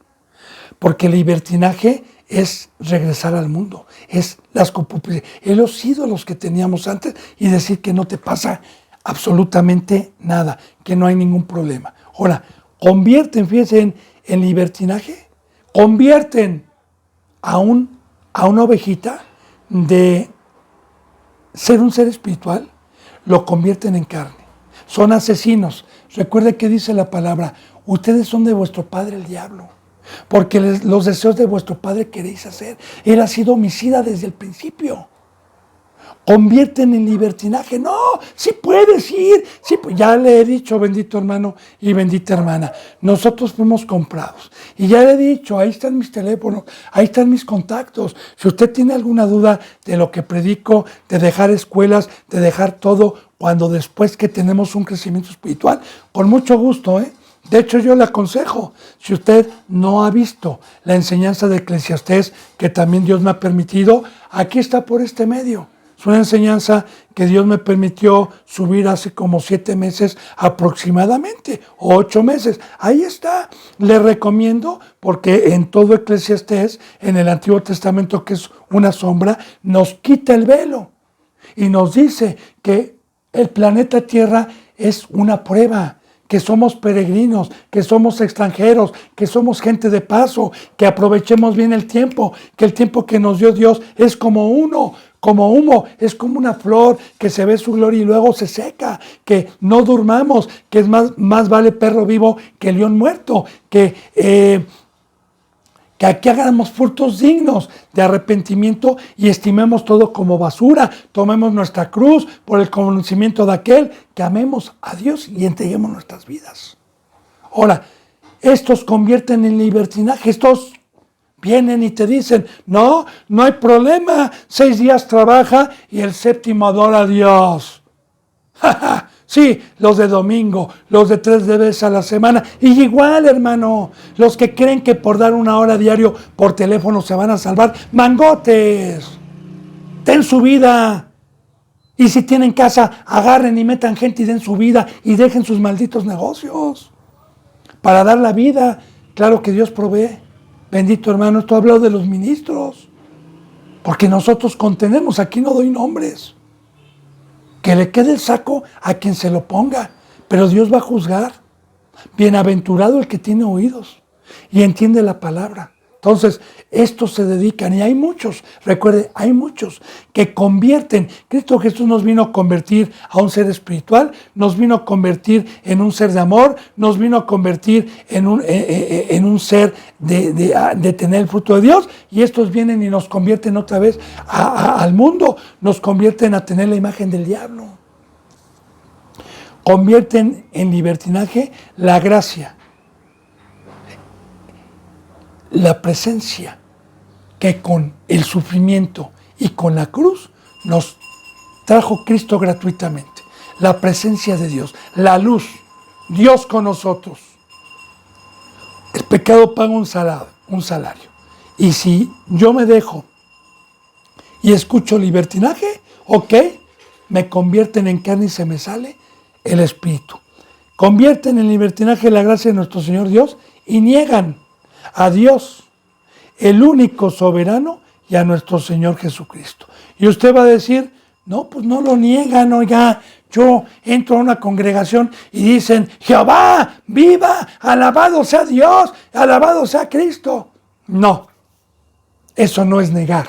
A: Porque el libertinaje es regresar al mundo, es las concupiscencias, es los ídolos que teníamos antes, y decir que no te pasa absolutamente nada, que no hay ningún problema. Ahora, convierten, fíjense, en libertinaje, convierten a una ovejita de ser un ser espiritual, lo convierten en carne. Son asesinos. Recuerde que dice la palabra, ustedes son de vuestro padre el diablo, porque los deseos de vuestro padre queréis hacer. Él ha sido homicida desde el principio. Convierten en libertinaje. No, sí puedes ir. Sí, ya le he dicho, bendito hermano y bendita hermana, nosotros fuimos comprados. Y ya le he dicho, ahí están mis teléfonos, ahí están mis contactos. Si usted tiene alguna duda de lo que predico, de dejar escuelas, de dejar todo, cuando después que tenemos un crecimiento espiritual, con mucho gusto, De hecho, yo le aconsejo, si usted no ha visto la enseñanza de Eclesiastés, que también Dios me ha permitido, aquí está por este medio. Es una enseñanza que Dios me permitió subir hace como 7 meses aproximadamente, o 8 meses. Ahí está. Le recomiendo, porque en todo Eclesiastés, en el Antiguo Testamento, que es una sombra, nos quita el velo y nos dice que el planeta Tierra es una prueba, que somos peregrinos, que somos extranjeros, que somos gente de paso, que aprovechemos bien el tiempo, que el tiempo que nos dio Dios es como humo, es como una flor que se ve su gloria y luego se seca, que no durmamos, que es más vale perro vivo que león muerto, que aquí hagamos frutos dignos de arrepentimiento y estimemos todo como basura, tomemos nuestra cruz por el conocimiento de aquel, que amemos a Dios y entreguemos nuestras vidas. Ahora, estos convierten en libertinaje, estos vienen y te dicen, no hay problema, 6 días trabaja y el 7º adora a Dios. Sí, los de domingo, los de 3 veces a la semana. Y igual, hermano, los que creen que por dar 1 hora diario por teléfono se van a salvar, mangotes. Den su vida. Y si tienen casa, agarren y metan gente y den su vida y dejen sus malditos negocios. Para dar la vida, claro que Dios provee. Bendito hermano, esto ha hablado de los ministros. Porque nosotros contenemos, aquí no doy nombres. Que le quede el saco a quien se lo ponga, pero Dios va a juzgar. Bienaventurado el que tiene oídos y entiende la palabra. Entonces, estos se dedican, y hay muchos, recuerde, hay muchos que convierten. Cristo Jesús nos vino a convertir a un ser espiritual, nos vino a convertir en un ser de amor, nos vino a convertir en un ser de tener el fruto de Dios, y estos vienen y nos convierten otra vez al mundo, nos convierten a tener la imagen del diablo. Convierten en libertinaje la gracia, la presencia que con el sufrimiento y con la cruz nos trajo Cristo gratuitamente. La presencia de Dios, la luz, Dios con nosotros. El pecado paga un salario. Y si yo me dejo y escucho libertinaje, ok, me convierten en carne y se me sale el espíritu. Convierten en libertinaje la gracia de nuestro Señor Dios y niegan a Dios, el único soberano, y a nuestro Señor Jesucristo. Y usted va a decir, no, pues no lo niegan, oiga, yo entro a una congregación y dicen, Jehová, viva, alabado sea Dios, alabado sea Cristo. No, eso no es negar.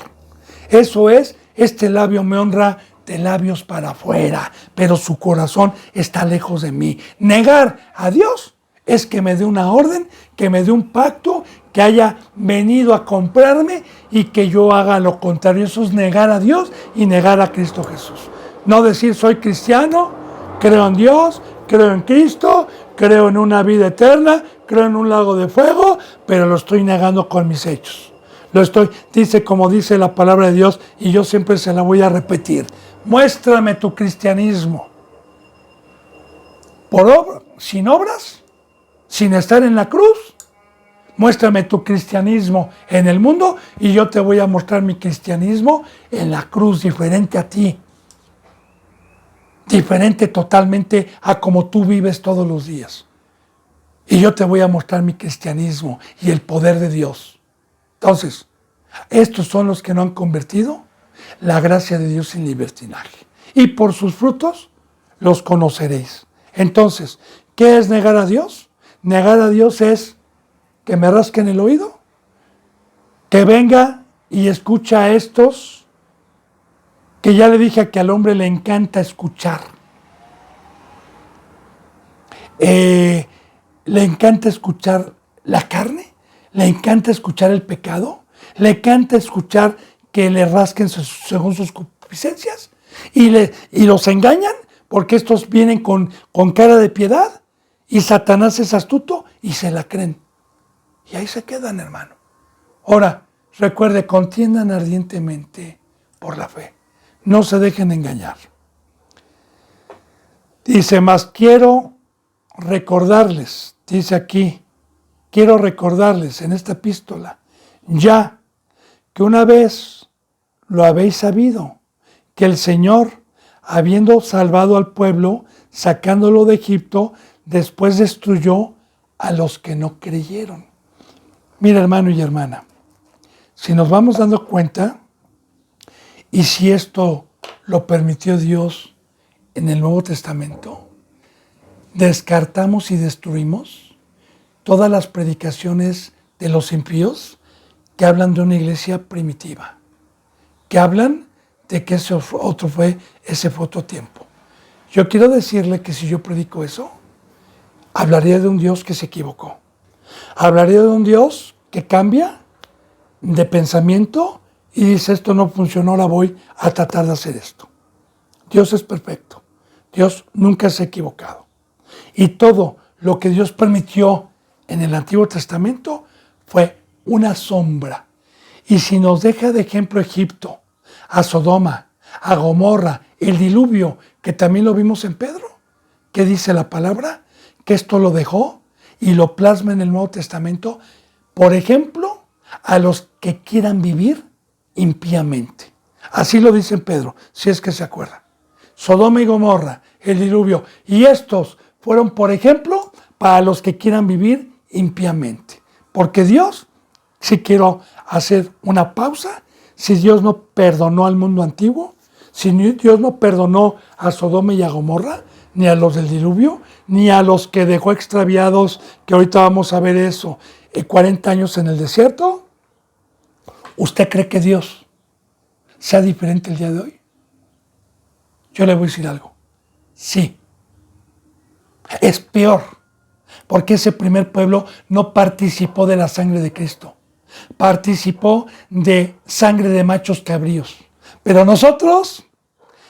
A: Eso es, este labio me honra de labios para afuera, pero su corazón está lejos de mí. Negar a Dios es que me dé una orden, que me dé un pacto, que haya venido a comprarme y que yo haga lo contrario. Eso es negar a Dios y negar a Cristo Jesús. No decir soy cristiano, creo en Dios, creo en Cristo, creo en una vida eterna, creo en un lago de fuego, pero lo estoy negando con mis hechos. Dice como dice la palabra de Dios, y yo siempre se la voy a repetir. Muéstrame tu cristianismo. Sin obras, sin estar en la cruz. Muéstrame tu cristianismo en el mundo y yo te voy a mostrar mi cristianismo en la cruz, diferente a ti. Diferente totalmente a como tú vives todos los días. Y yo te voy a mostrar mi cristianismo y el poder de Dios. Entonces, estos son los que no han convertido la gracia de Dios en libertinaje. Y por sus frutos los conoceréis. Entonces, ¿qué es negar a Dios? Negar a Dios es que me rasquen el oído, que venga y escucha a estos, que ya le dije que al hombre le encanta escuchar. Le encanta escuchar la carne, le encanta escuchar el pecado, le encanta escuchar que le rasquen según sus concupiscencias y los engañan porque estos vienen con cara de piedad y Satanás es astuto y se la creen. Y ahí se quedan, hermano. Ahora, recuerde, contiendan ardientemente por la fe. No se dejen engañar. Dice, mas quiero recordarles, dice aquí, quiero recordarles en esta epístola, ya que una vez lo habéis sabido, que el Señor, habiendo salvado al pueblo, sacándolo de Egipto, después destruyó a los que no creyeron. Mira, hermano y hermana, si nos vamos dando cuenta, y si esto lo permitió Dios en el Nuevo Testamento, descartamos y destruimos todas las predicaciones de los impíos que hablan de una iglesia primitiva, que hablan de que ese fue otro tiempo. Yo quiero decirle que si yo predico eso, hablaría de un Dios que se equivocó. Hablaría de un Dios que cambia de pensamiento y dice, esto no funcionó, ahora voy a tratar de hacer esto. Dios es perfecto. Dios nunca se ha equivocado. Y todo lo que Dios permitió en el Antiguo Testamento fue una sombra. Y si nos deja de ejemplo Egipto, a Sodoma, a Gomorra, el diluvio, que también lo vimos en Pedro, ¿qué dice la palabra? Que esto lo dejó y lo plasma en el Nuevo Testamento, por ejemplo, a los que quieran vivir impíamente. Así lo dice Pedro, si es que se acuerdan. Sodoma y Gomorra, el diluvio, y estos fueron, por ejemplo, para los que quieran vivir impíamente. Porque Dios, si quiero hacer una pausa, si Dios no perdonó al mundo antiguo, si Dios no perdonó a Sodoma y a Gomorra, ni a los del diluvio, ni a los que dejó extraviados, que ahorita vamos a ver eso, 40 años en el desierto, ¿usted cree que Dios sea diferente el día de hoy? Yo le voy a decir algo. Sí. Es peor, porque ese primer pueblo no participó de la sangre de Cristo. Participó de sangre de machos cabríos. Pero nosotros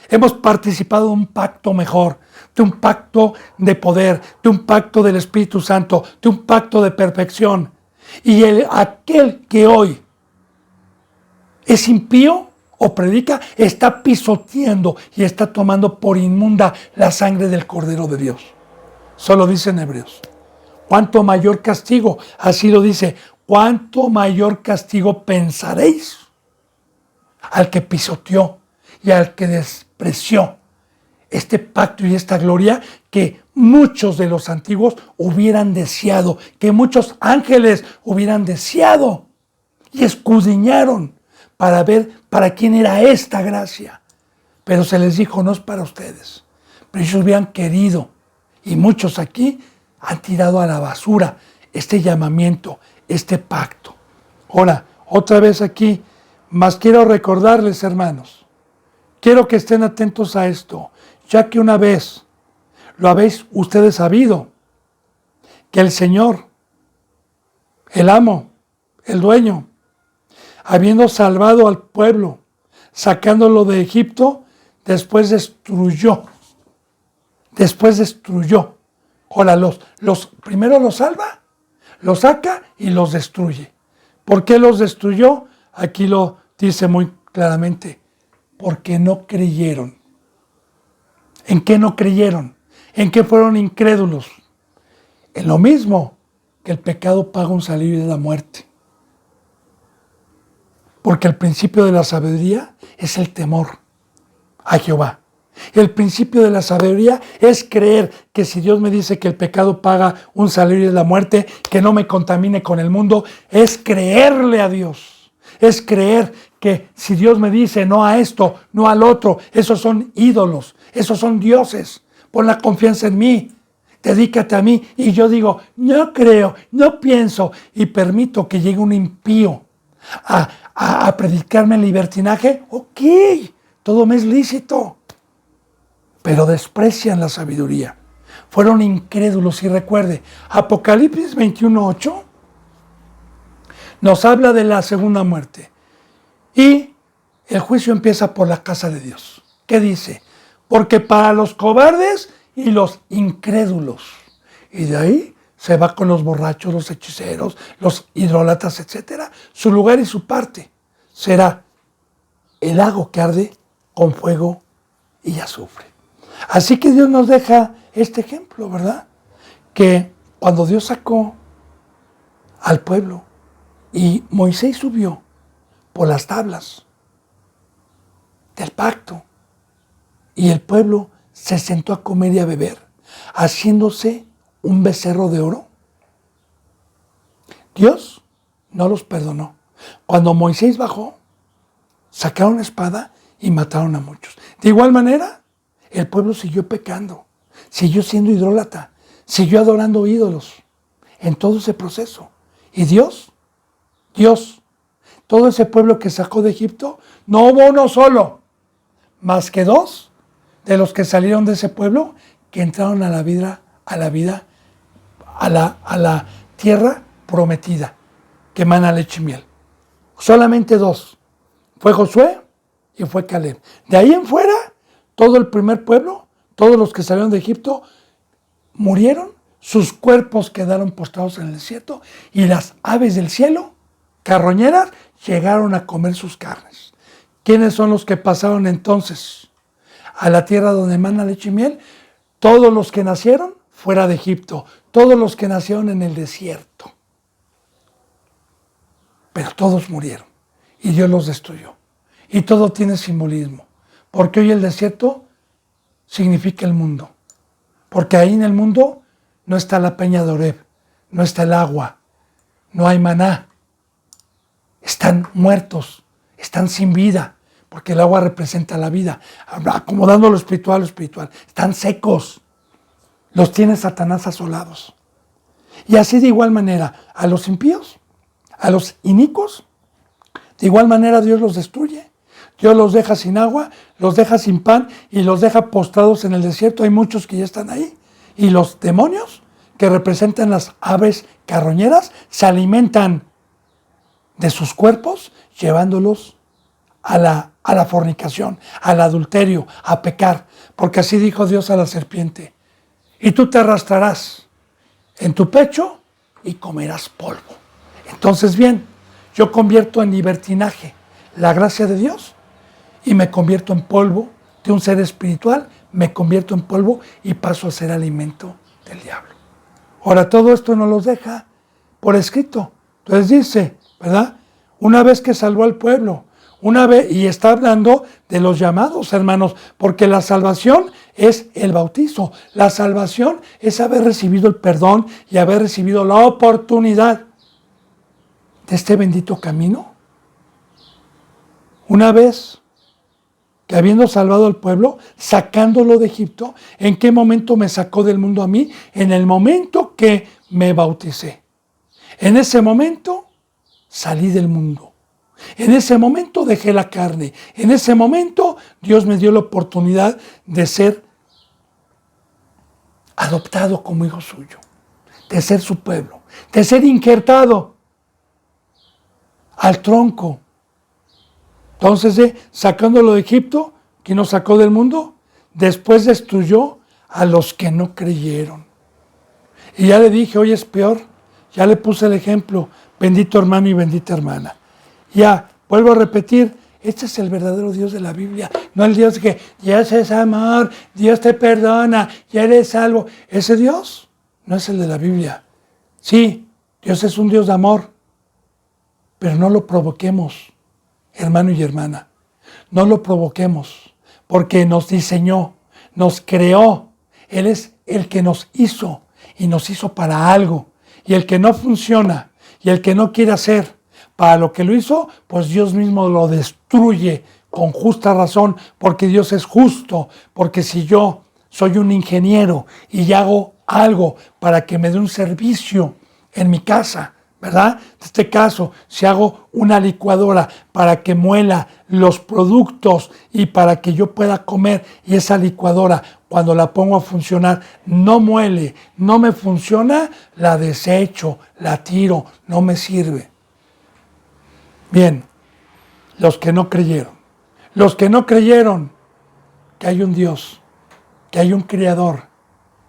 A: hemos participado de un pacto mejor, de un pacto de poder, de un pacto del Espíritu Santo, de un pacto de perfección. Y aquel que hoy es impío o predica, está pisoteando y está tomando por inmunda la sangre del Cordero de Dios. Solo dice en Hebreos. ¿Cuánto mayor castigo? Así lo dice. ¿Cuánto mayor castigo pensaréis al que pisoteó y al que despreció este pacto y esta gloria que muchos de los antiguos hubieran deseado, que muchos ángeles hubieran deseado y escudriñaron para ver para quién era esta gracia? Pero se les dijo, no es para ustedes. Pero ellos hubieran querido, y muchos aquí han tirado a la basura este llamamiento, este pacto. Ahora, otra vez aquí, más quiero recordarles, hermanos, quiero que estén atentos a esto, ya que una vez lo habéis ustedes sabido, que el Señor, el amo, el dueño, habiendo salvado al pueblo, sacándolo de Egipto, después destruyó. Ahora, primero los salva, los saca y los destruye. ¿Por qué los destruyó? Aquí lo dice muy claramente. Porque no creyeron. ¿En qué no creyeron? ¿En qué fueron incrédulos? En lo mismo que el pecado paga un salario de la muerte. Porque el principio de la sabiduría es el temor a Jehová. El principio de la sabiduría es creer que si Dios me dice que el pecado paga un salario de la muerte, que no me contamine con el mundo, es creerle a Dios. Es creer que si Dios me dice no a esto, no al otro, esos son ídolos, esos son dioses. Pon la confianza en mí. dedícate a mí. Y yo digo, no creo, no pienso, y permito que llegue un impío a predicarme el libertinaje, ok, todo me es lícito. Pero desprecian la sabiduría. Fueron incrédulos. Y recuerde, Apocalipsis 21:8 nos habla de la segunda muerte. Y el juicio empieza por la casa de Dios. ¿Qué dice? Porque para los cobardes y los incrédulos. Y de ahí se va con los borrachos, los hechiceros, los idólatras, etc. Su lugar y su parte será el lago que arde con fuego y azufre. Así que Dios nos deja este ejemplo, ¿verdad? Que cuando Dios sacó al pueblo y Moisés subió por las tablas del pacto y el pueblo se sentó a comer y a beber, haciéndose un becerro de oro, Dios no los perdonó. Cuando Moisés bajó, sacaron la espada y mataron a muchos. De igual manera, el pueblo siguió pecando, siguió siendo idólatra, siguió adorando ídolos en todo ese proceso. Y Dios, todo ese pueblo que sacó de Egipto, no hubo uno solo, más que dos de los que salieron de ese pueblo que entraron a la tierra prometida, que emana leche y miel. Solamente dos. Fue Josué y fue Caleb. De ahí en fuera, todo el primer pueblo, todos los que salieron de Egipto, murieron, sus cuerpos quedaron postrados en el desierto y las aves del cielo, carroñeras, llegaron a comer sus carnes. ¿Quiénes son los que pasaron entonces a la tierra donde emana leche y miel? Todos los que nacieron fuera de Egipto, todos los que nacieron en el desierto. Pero todos murieron y Dios los destruyó. Y todo tiene simbolismo, porque hoy el desierto significa el mundo. Porque ahí en el mundo no está la peña de Oreb, no está el agua, no hay maná. Están muertos, están sin vida, porque el agua representa la vida, acomodando lo espiritual. Están secos, los tiene Satanás asolados. Y así de igual manera, a los impíos, a los inicuos, de igual manera Dios los destruye. Dios los deja sin agua, los deja sin pan y los deja postrados en el desierto. Hay muchos que ya están ahí. Y los demonios, que representan las aves carroñeras, se alimentan de sus cuerpos, llevándolos a la fornicación, al adulterio, a pecar. Porque así dijo Dios a la serpiente: y tú te arrastrarás en tu pecho y comerás polvo. Entonces bien, yo convierto en libertinaje la gracia de Dios y me convierto en polvo de un ser espiritual, me convierto en polvo y paso a ser alimento del diablo. Ahora, todo esto nos lo deja por escrito. Entonces dice, ¿verdad? Una vez que salvó al pueblo, y está hablando de los llamados, hermanos, porque la salvación es el bautizo. La salvación es haber recibido el perdón y haber recibido la oportunidad de este bendito camino. Una vez que habiendo salvado al pueblo, sacándolo de Egipto, ¿en qué momento me sacó del mundo a mí? En el momento que me bauticé. En ese momento salí del mundo. En ese momento dejé la carne. En ese momento Dios me dio la oportunidad de ser adoptado como hijo suyo, de ser su pueblo, de ser injertado al tronco. Entonces, sacándolo de Egipto, ¿quién nos sacó del mundo? Después destruyó a los que no creyeron. Y ya le dije, hoy es peor, ya le puse el ejemplo, bendito hermano y bendita hermana. Ya, vuelvo a repetir, este es el verdadero Dios de la Biblia, no el Dios que Dios es amor, Dios te perdona, ya eres salvo. Ese Dios no es el de la Biblia. Sí, Dios es un Dios de amor, pero no lo provoquemos, hermano y hermana. No lo provoquemos, porque nos diseñó, nos creó. Él es el que nos hizo y nos hizo para algo. Y el que no funciona y el que no quiere hacer para lo que lo hizo, pues Dios mismo lo destruye con justa razón, porque Dios es justo. Porque si yo soy un ingeniero y hago algo para que me dé un servicio en mi casa, ¿verdad? En este caso, si hago una licuadora para que muela los productos y para que yo pueda comer, y esa licuadora, cuando la pongo a funcionar, no muele, no me funciona, la desecho, la tiro, no me sirve. Bien, los que no creyeron que hay un Dios, que hay un Creador,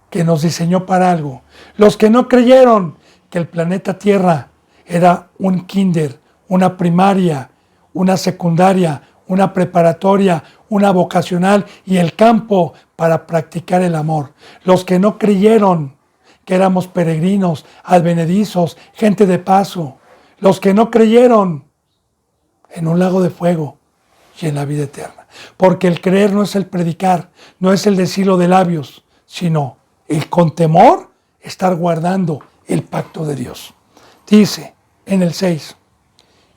A: que nos diseñó para algo. Los que no creyeron que el planeta Tierra era un kinder, una primaria, una secundaria, una preparatoria, una vocacional y el campo para practicar el amor. Los que no creyeron que éramos peregrinos, advenedizos, gente de paso. Los que no creyeron en un lago de fuego y en la vida eterna. Porque el creer no es el predicar, no es el decirlo de labios, sino el con temor estar guardando el pacto de Dios. Dice en el 6,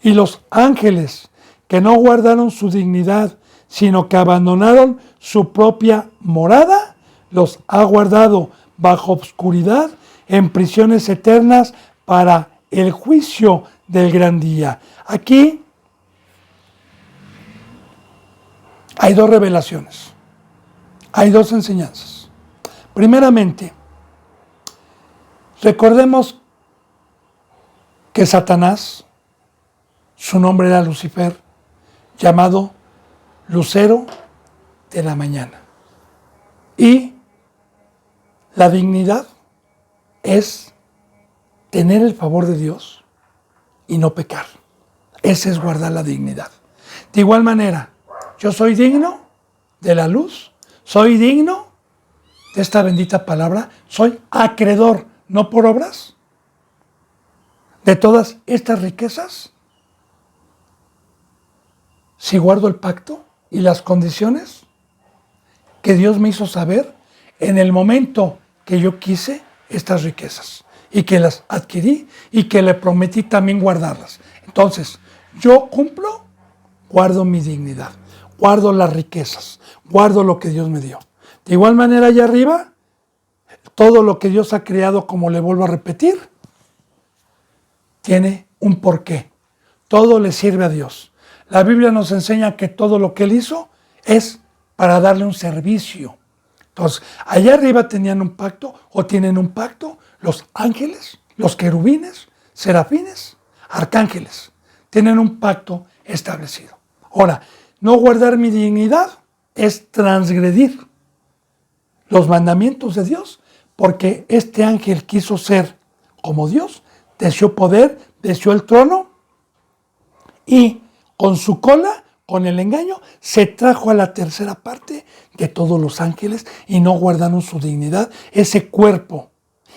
A: y los ángeles que no guardaron su dignidad, sino que abandonaron su propia morada, los ha guardado bajo obscuridad en prisiones eternas para el juicio del gran día. Aquí hay dos revelaciones, hay dos enseñanzas. Primeramente, recordemos que Satanás, su nombre era Lucifer, llamado Lucero de la mañana. Y la dignidad es tener el favor de Dios y no pecar. Ese es guardar la dignidad. De igual manera, yo soy digno de la luz, soy digno de esta bendita palabra, soy acreedor, no por obras, de todas estas riquezas, si guardo el pacto y las condiciones que Dios me hizo saber en el momento que yo quise estas riquezas y que las adquirí y que le prometí también guardarlas. Entonces, yo cumplo, guardo mi dignidad, guardo las riquezas, guardo lo que Dios me dio. De igual manera, allá arriba, todo lo que Dios ha creado, como le vuelvo a repetir, tiene un porqué. Todo le sirve a Dios. La Biblia nos enseña que todo lo que Él hizo es para darle un servicio. Entonces, allá arriba tenían un pacto, o tienen un pacto, los ángeles, los querubines, serafines, arcángeles, tienen un pacto establecido. Ahora, no guardar mi dignidad es transgredir los mandamientos de Dios, porque este ángel quiso ser como Dios, deseó poder, deseó el trono y con su cola, con el engaño, se trajo a la tercera parte de todos los ángeles y no guardaron su dignidad, ese cuerpo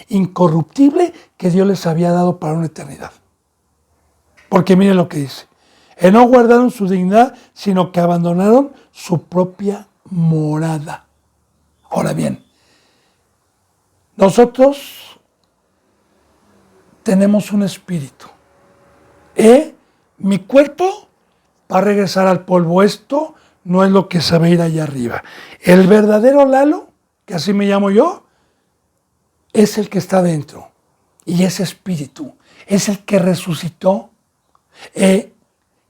A: incorruptible que Dios les había dado para una eternidad. Porque miren lo que dice. No guardaron su dignidad, sino que abandonaron su propia morada. Ahora bien, nosotros tenemos un espíritu. Mi cuerpo va a regresar al polvo. Esto no es lo que se ve ir allá arriba. El verdadero Lalo, que así me llamo yo, es el que está dentro. Y ese espíritu es el que resucitó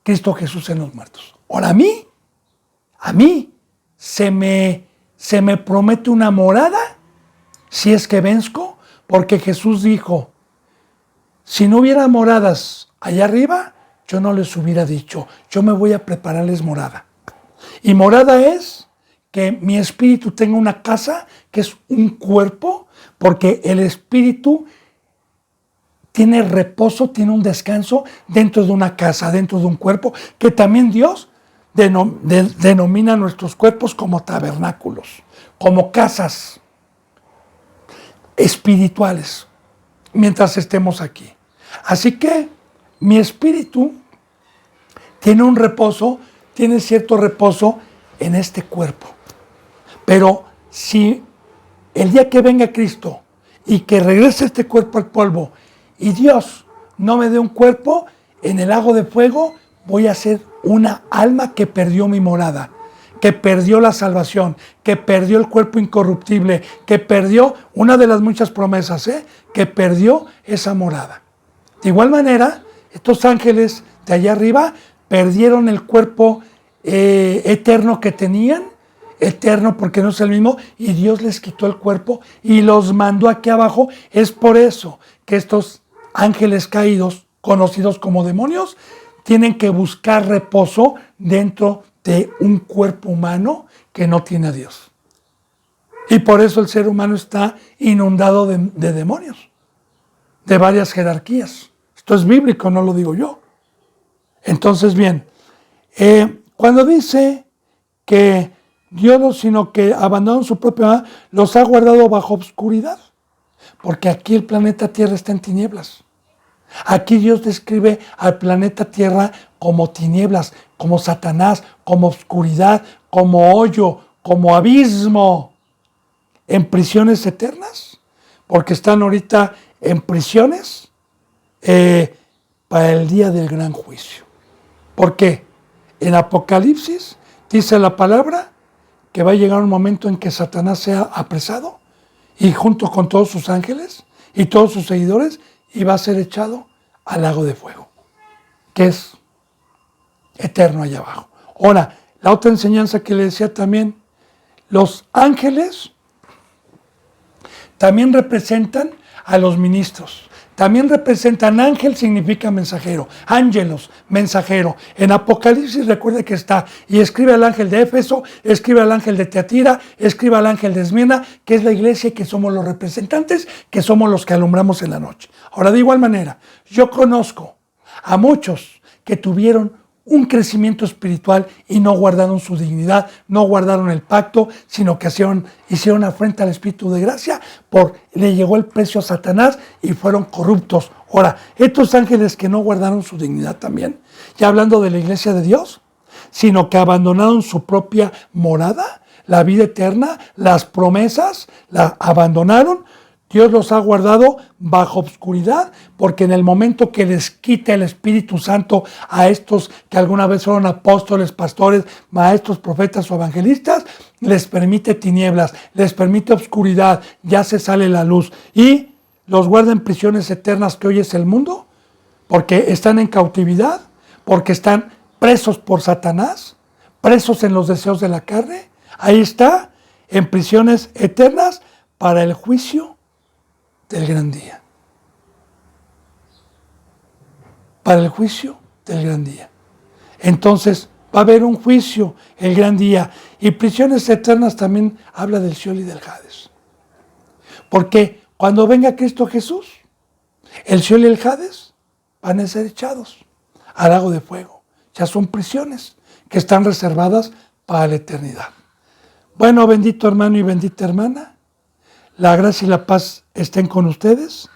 A: Cristo Jesús en los muertos. Ahora a mí se me promete una morada si es que venzco, porque Jesús dijo, si no hubiera moradas allá arriba, yo no les hubiera dicho, yo me voy a prepararles morada. Y morada es que mi espíritu tenga una casa, que es un cuerpo, porque el espíritu tiene reposo, tiene un descanso dentro de una casa, dentro de un cuerpo, que también Dios denomina nuestros cuerpos como tabernáculos, como casas espirituales, mientras estemos aquí. Así que mi espíritu tiene un reposo, tiene cierto reposo en este cuerpo. Pero si el día que venga Cristo y que regrese este cuerpo al polvo y Dios no me dé un cuerpo, en el lago de fuego voy a ser una alma que perdió mi morada, que perdió la salvación, que perdió el cuerpo incorruptible, que perdió una de las muchas promesas, que perdió esa morada. De igual manera, estos ángeles de allá arriba perdieron el cuerpo eterno que tenían, eterno porque no es el mismo, y Dios les quitó el cuerpo y los mandó aquí abajo. Es por eso que estos ángeles caídos, conocidos como demonios, tienen que buscar reposo dentro de un cuerpo humano que no tiene a Dios. Y por eso el ser humano está inundado de demonios, de varias jerarquías. Esto es bíblico, no lo digo yo. Entonces, bien, cuando dice que Dios, sino que abandonan su propia, los ha guardado bajo obscuridad, porque aquí el planeta Tierra está en tinieblas. Aquí Dios describe al planeta Tierra como tinieblas, como Satanás, como oscuridad, como hoyo, como abismo, en prisiones eternas, porque están ahorita en prisiones para el día del gran juicio. ¿Por qué? En Apocalipsis dice la palabra que va a llegar un momento en que Satanás sea apresado y junto con todos sus ángeles y todos sus seguidores, y va a ser echado al lago de fuego, que es eterno allá abajo. Ahora, la otra enseñanza que le decía también, los ángeles también representan a los ministros. También representan, ángel significa mensajero, ángelos, mensajero. En Apocalipsis recuerde que está, y escribe al ángel de Éfeso, escribe al ángel de Teatira, escribe al ángel de Esmirna, que es la iglesia y que somos los representantes, que somos los que alumbramos en la noche. Ahora, de igual manera, yo conozco a muchos que tuvieron un crecimiento espiritual y no guardaron su dignidad, no guardaron el pacto, sino que hicieron afrenta al Espíritu de gracia, le llegó el precio a Satanás y fueron corruptos. Ahora, estos ángeles que no guardaron su dignidad también, ya hablando de la iglesia de Dios, sino que abandonaron su propia morada, la vida eterna, las promesas, la abandonaron. Dios los ha guardado bajo obscuridad, porque en el momento que les quita el Espíritu Santo a estos que alguna vez fueron apóstoles, pastores, maestros, profetas o evangelistas, les permite tinieblas, les permite obscuridad, ya se sale la luz y los guarda en prisiones eternas que hoy es el mundo, porque están en cautividad, porque están presos por Satanás, presos en los deseos de la carne. Ahí está, en prisiones eternas para el juicio del gran día. Para el juicio del gran día. Entonces, va a haber un juicio el gran día. Y prisiones eternas también habla del Sheol y del Hades. Porque cuando venga Cristo Jesús, el Sheol y el Hades van a ser echados al lago de fuego. Ya son prisiones que están reservadas para la eternidad. Bueno, bendito hermano y bendita hermana, la gracia y la paz estén con ustedes.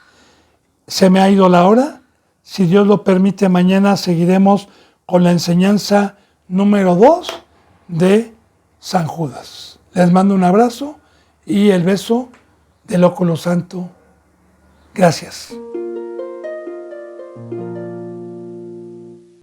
A: Se me ha ido la hora. Si Dios lo permite, mañana seguiremos con la enseñanza número 2 de San Judas. Les mando un abrazo y el beso del óculo santo. Gracias.